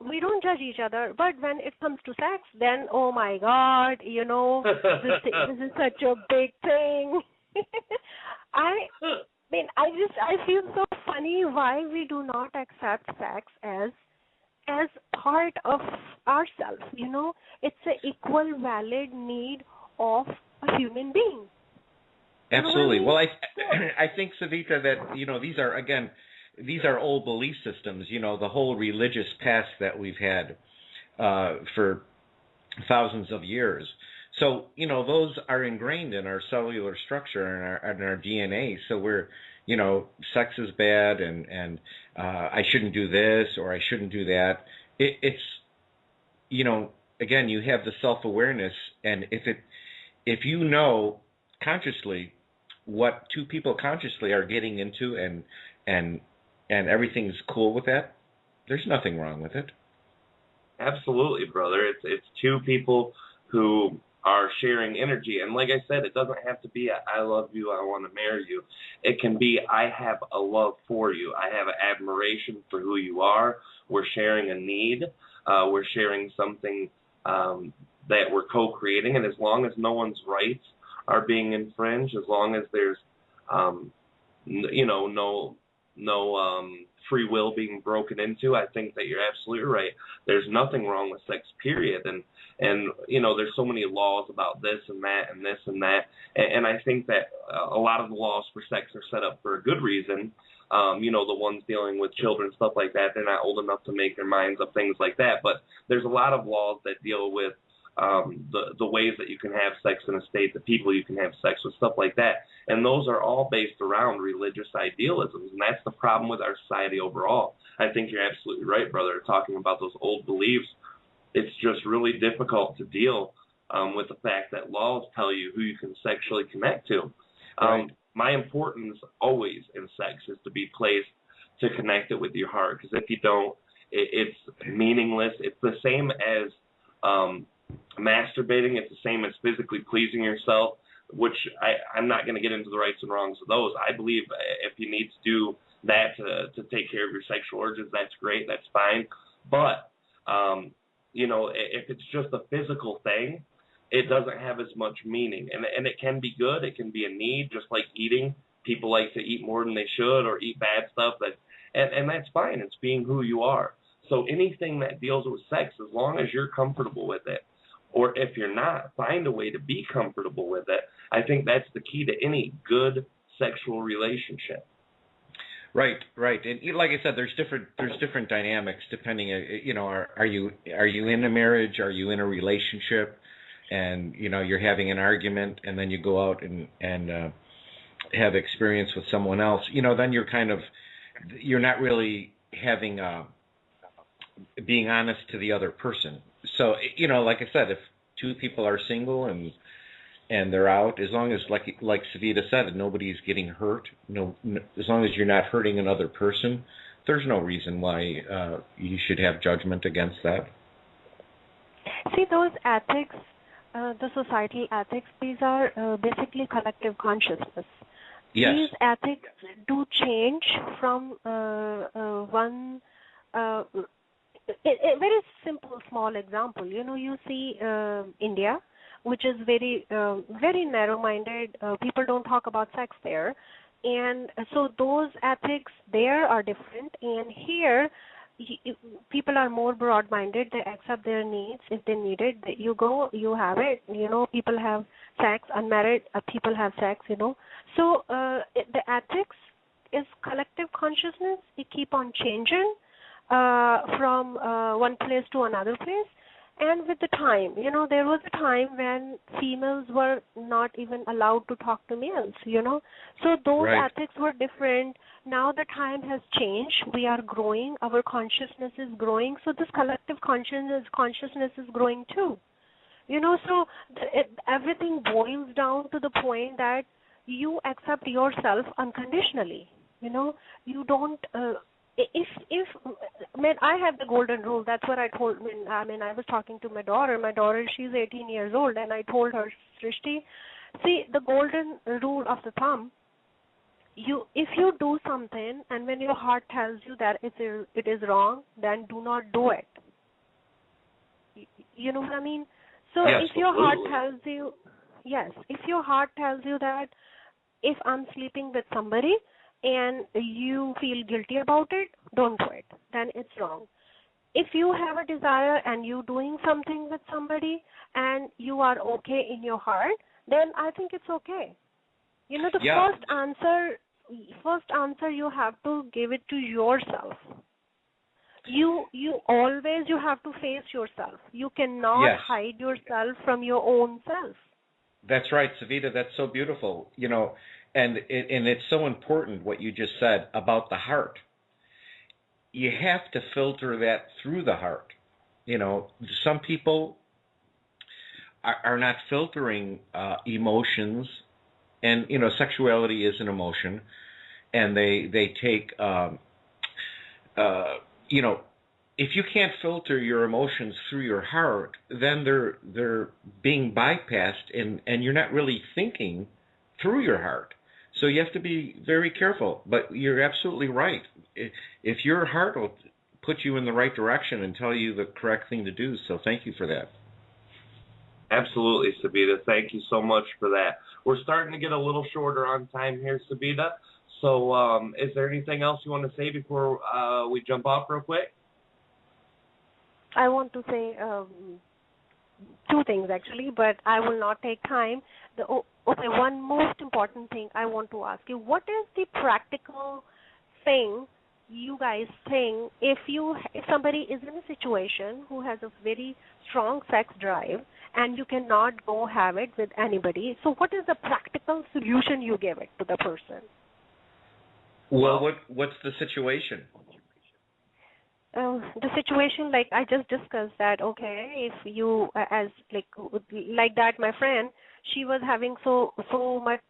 S6: judge each other. But when it comes to sex, then oh my God, this is such a big thing. I feel so funny why we do not accept sex as part of ourselves. It's an equal, valid need of a human being.
S3: Absolutely. Well, I think, Savita, that these are old belief systems. The whole religious past that we've had for thousands of years. So those are ingrained in our cellular structure and our DNA. So we're sex is bad, and I shouldn't do this or I shouldn't do that. It's again, you have the self-awareness, and if you know consciously what two people consciously are getting into, and everything's cool with that, there's nothing wrong with it.
S2: Absolutely, brother. It's two people who are sharing energy, and like I said, it doesn't have to be I love you, I want to marry you. It can be I have a love for you, I have an admiration for who you are. We're sharing a need, we're sharing something that we're co-creating, and as long as no one's rights are being infringed, as long as there's no free will being broken into, I think that you're absolutely right. There's nothing wrong with sex, period. And there's so many laws about this and that and this and that. And I think that a lot of the laws for sex are set up for a good reason. The ones dealing with children, stuff like that, they're not old enough to make their minds up, things like that. But there's a lot of laws that deal with the ways that you can have sex in a state, the people you can have sex with, stuff like that. And those are all based around religious idealisms, and that's the problem with our society overall. I think you're absolutely right, brother, talking about those old beliefs. It's just really difficult to deal with the fact that laws tell you who you can sexually connect to.
S3: Right.
S2: My importance always in sex is to be placed to connect it with your heart, because if you don't, it's meaningless. It's the same as masturbating. It's the same as physically pleasing yourself, which I'm not going to get into the rights and wrongs of those. I believe if you need to do that to take care of your sexual urges, that's great, that's fine. But, if it's just a physical thing, it doesn't have as much meaning. And it can be good. It can be a need, just like eating. People like to eat more than they should or eat bad stuff, and that's fine. It's being who you are. So anything that deals with sex, as long as you're comfortable with it, or if you're not, find a way to be comfortable with it. I think that's the key to any good sexual relationship.
S3: Right. And like I said, there's different dynamics depending. Are you in a marriage? Are you in a relationship? And you're having an argument, and then you go out and have experience with someone else. Then you're not really having being honest to the other person. So like I said, if two people are single and they're out, as long as like Savita said, nobody's getting hurt. As long as you're not hurting another person, there's no reason why you should have judgment against that.
S6: See, those ethics, the societal ethics, these are basically collective consciousness.
S3: Yes.
S6: These ethics do change from one. A very simple, small example. You see India, which is very, very narrow-minded. People don't talk about sex there, and so those ethics there are different. And here, people are more broad-minded. They accept their needs if they need it. You go, you have it. People have sex. Unmarried people have sex. So the ethics is collective consciousness. It keep on changing from one place to another place. And with the time, there was a time when females were not even allowed to talk to males, So those
S3: right.
S6: ethics were different. Now the time has changed. We are growing. Our consciousness is growing. So this collective consciousness is growing too. So everything boils down to the point that you accept yourself unconditionally. You don't... I have the golden rule. That's what I told. I was talking to my daughter. My daughter, she's 18 years old, and I told her, Srishti, see, the golden rule of the thumb, if you do something and when your heart tells you that it is wrong, then do not do it. You know what I mean? So
S3: yes,
S6: if your heart
S2: absolutely.
S6: tells you, yes, if your heart tells you that if I'm sleeping with somebody and you feel guilty about it, don't do it. Then it's wrong. If you have a desire and you're doing something with somebody and you are okay in your heart, then I think it's okay. You know, the
S3: yeah,
S6: first answer you have to give it to yourself. You always you have to face yourself. You cannot
S3: yes.
S6: hide yourself from your own self.
S3: That's right, Savita. That's so beautiful. And it's so important what you just said about the heart. You have to filter that through the heart. Some people are not filtering emotions, and sexuality is an emotion, and they take if you can't filter your emotions through your heart, then they're being bypassed, and you're not really thinking through your heart. So you have to be very careful. But you're absolutely right. If your heart will put you in the right direction and tell you the correct thing to do. So thank you for that.
S2: Absolutely, Sabita. Thank you so much for that. We're starting to get a little shorter on time here, Sabita. So is there anything else you want to say before we jump off real quick?
S6: I want to say two things actually, but I will not take time. One most important thing I want to ask you: what is the practical thing you guys think if somebody is in a situation who has a very strong sex drive and you cannot go have it with anybody? So, what is the practical solution you give it to the person?
S3: Well, what's the situation?
S6: The situation, like I just discussed, that okay, if you as like that, my friend, she was having so much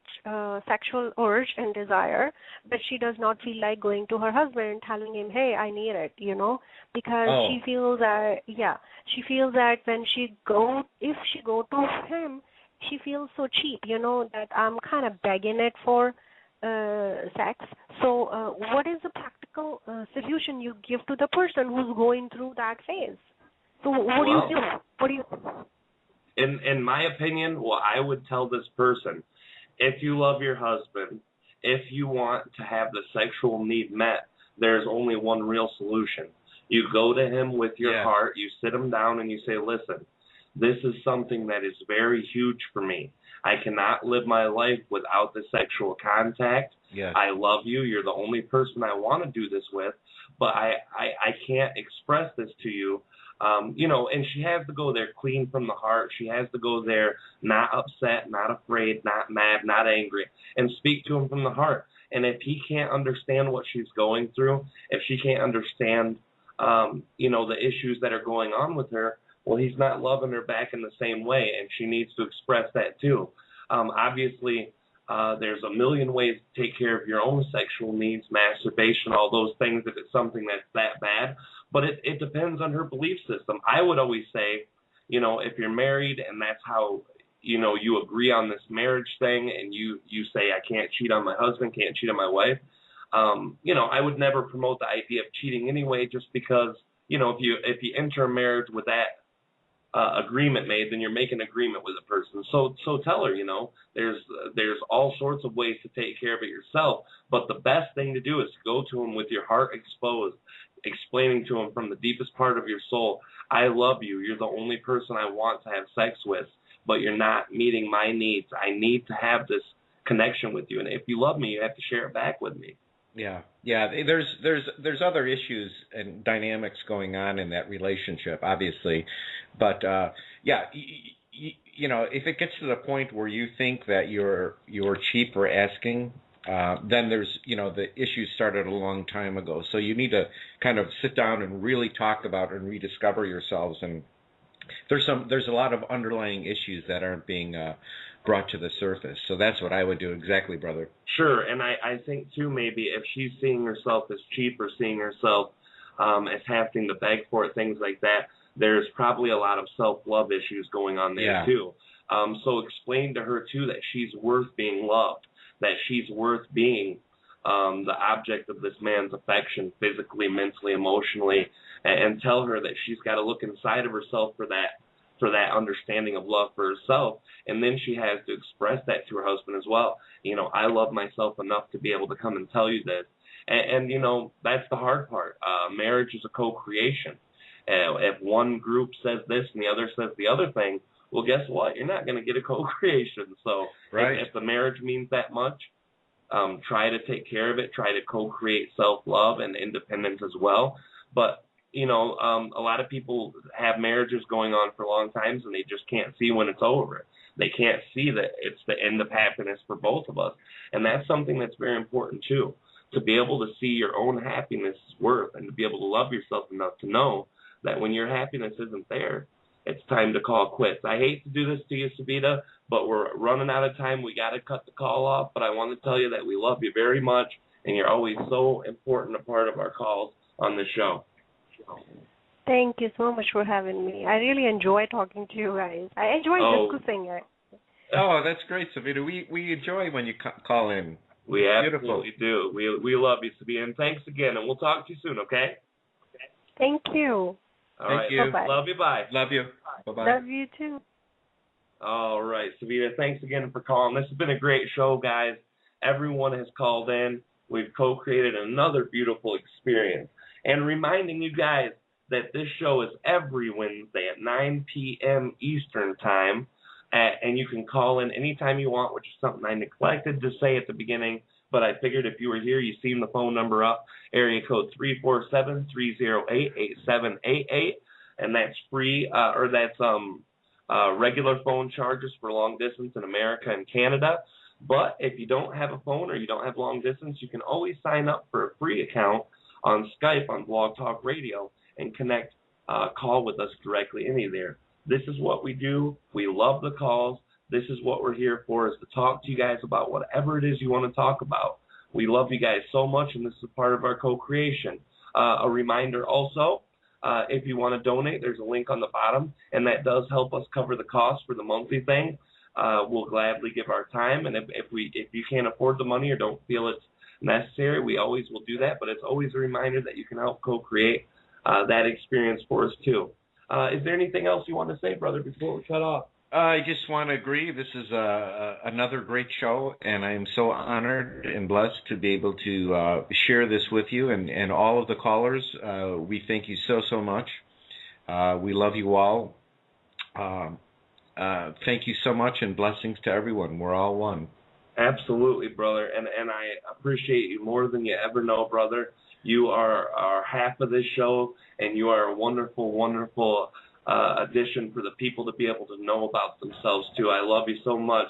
S6: sexual urge and desire, but she does not feel like going to her husband, telling him, hey, I need it, because she feels that she feels that when if she go to him, she feels so cheap, that I'm kind of begging it for sex. So what is the practical solution you give to the person who's going through that phase? So what do you do? What do you?
S2: In my opinion, what I would tell this person, if you love your husband, if you want to have the sexual need met, there's only one real solution. You go to him with your heart, you sit him down and you say, listen, this is something that is very huge for me. I cannot live my life without the sexual contact.
S3: Yes.
S2: I love you. You're the only person I want to do this with, but I can't express this to you. And she has to go there clean from the heart. She has to go there not upset, not afraid, not mad, not angry, and speak to him from the heart. And if he can't understand what she's going through, if she can't understand, the issues that are going on with her, well, he's not loving her back in the same way, and she needs to express that too. Obviously, there's a million ways to take care of your own sexual needs, masturbation, all those things, if it's something that's that bad. But it depends on her belief system. I would always say, if you're married and that's how, you agree on this marriage thing and you say, I can't cheat on my husband, can't cheat on my wife, I would never promote the idea of cheating anyway, just because, if you enter a marriage with that agreement made, then you're making an agreement with a person. So tell her, there's all sorts of ways to take care of it yourself. But the best thing to do is to go to him with your heart exposed, explaining to him from the deepest part of your soul, I love you. You're the only person I want to have sex with, but you're not meeting my needs. I need to have this connection with you. And if you love me, you have to share it back with me.
S3: Yeah. There's other issues and dynamics going on in that relationship, obviously, but if it gets to the point where you think that you're cheap or asking, then there's the issues started a long time ago. So you need to kind of sit down and really talk about and rediscover yourselves. And there's a lot of underlying issues that aren't being brought to the surface. So that's what I would do exactly, brother.
S2: Sure, and I think, too, maybe if she's seeing herself as cheap or seeing herself as having to beg for it, things like that, there's probably a lot of self-love issues going on there, too. So explain to her, too, that she's worth being loved, that she's worth being the object of this man's affection, physically, mentally, emotionally, and tell her that she's got to look inside of herself for that understanding of love for herself, and then she has to express that to her husband as well. I love myself enough to be able to come and tell you this. And that's the hard part. Marriage is a co-creation. If one group says this and the other says the other thing, well, guess what? You're not going to get a co-creation. So
S3: right.
S2: if the marriage means that much, try to take care of it. Try to co-create self-love and independence as well. But, a lot of people have marriages going on for long times, and they just can't see when it's over. They can't see that it's the end of happiness for both of us. And that's something that's very important, too, to be able to see your own happiness' worth and to be able to love yourself enough to know that when your happiness isn't there, it's time to call quits. I hate to do this to you, Savita, but we're running out of time. We got to cut the call off, but I want to tell you that we love you very much, and you're always so important a part of our calls on the show.
S6: Thank you so much for having me. I really enjoy talking to you guys. I enjoy discussing it.
S3: Oh, that's great, Savita. We enjoy when you call in.
S2: We absolutely do. We love you, Savita, and thanks again, and we'll talk to you soon, okay?
S6: Thank you.
S2: All right.
S3: Thank you.
S6: Bye-bye.
S2: Love you. Bye.
S3: Love you. Bye-bye.
S6: Love you too.
S2: All right, Savita, thanks again for calling. This has been a great show, guys. Everyone has called in. We've co-created another beautiful experience. And reminding you guys that this show is every Wednesday at 9 p.m. Eastern Time. And you can call in anytime you want, which is something I neglected to say at the beginning. But I figured if you were here, you've seen the phone number up, area code 347-308-8788. And that's free, regular phone charges for long distance in America and Canada. But if you don't have a phone or you don't have long distance, you can always sign up for a free account on Skype on Blog Talk Radio and connect, call with us directly in there. This is what we do. We love the calls. This is what we're here for, is to talk to you guys about whatever it is you want to talk about. We love you guys so much, and this is part of our co-creation. A reminder also, if you want to donate, there's a link on the bottom, and that does help us cover the cost for the monthly thing. We'll gladly give our time, and if you can't afford the money or don't feel it's necessary, we always will do that, but it's always a reminder that you can help co-create that experience for us too. Is there anything else you want to say, brother, before we cut off?
S3: I just want to agree. This is another great show, and I am so honored and blessed to be able to share this with you and all of the callers. We thank you so much. We love you all. Thank you so much, and blessings to everyone. We're all one.
S2: Absolutely, brother, and I appreciate you more than you ever know, brother. You are half of this show, and you are a wonderful, wonderful addition for the people to be able to know about themselves, too. I love you so much.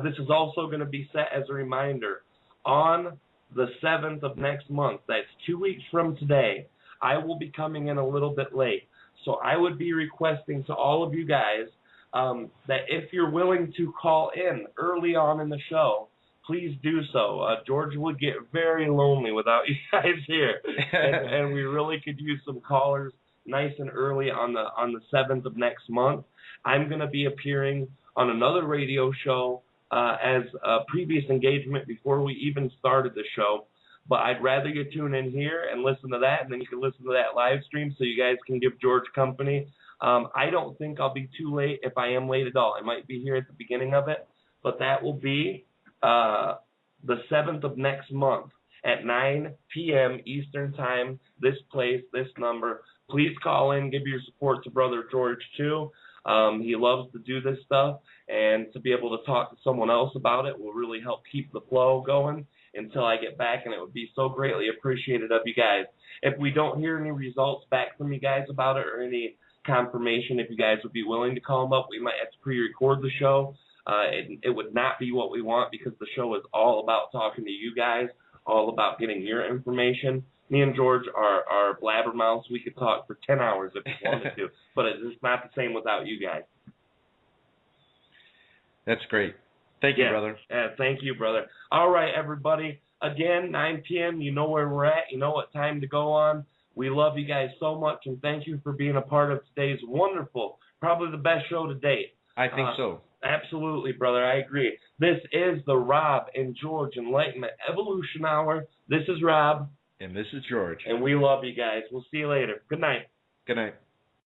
S2: This is also going to be set as a reminder. On the 7th of next month, that's 2 weeks from today, I will be coming in a little bit late. So I would be requesting to all of you guys that if you're willing to call in early on in the show, please do so. George would get very lonely without you guys here, and we really could use some callers nice and early on the 7th of next month. I'm going to be appearing on another radio show as a previous engagement before we even started the show, but I'd rather you tune in here and listen to that, and then you can listen to that live stream so you guys can give George company. I don't think I'll be too late if I am late at all. I might be here at the beginning of it, but that will be the 7th of next month at 9 p.m. Eastern Time, this place, this number. Please call in, give your support to Brother George, too. He loves to do this stuff, and to be able to talk to someone else about it will really help keep the flow going until I get back, and it would be so greatly appreciated of you guys. If we don't hear any results back from you guys about it or any confirmation, if you guys would be willing to call them up, we might have to pre-record the show. It would not be what we want, because the show is all about talking to you guys, all about getting your information. Me and George are blabbermouths. We could talk for 10 hours if we wanted to, but it's not the same without you guys.
S3: That's great. Thank you, brother.
S2: Thank you, brother. All right, everybody. Again, 9 p.m., you know where we're at. You know what time to go on. We love you guys so much, and thank you for being a part of today's wonderful, probably the best show to date.
S3: I think so.
S2: Absolutely, brother. I agree. This is the Rob and George Enlightenment Evolution Hour. This is Rob.
S3: And this is George.
S2: And we love you guys. We'll see you later. Good night.
S3: Good night.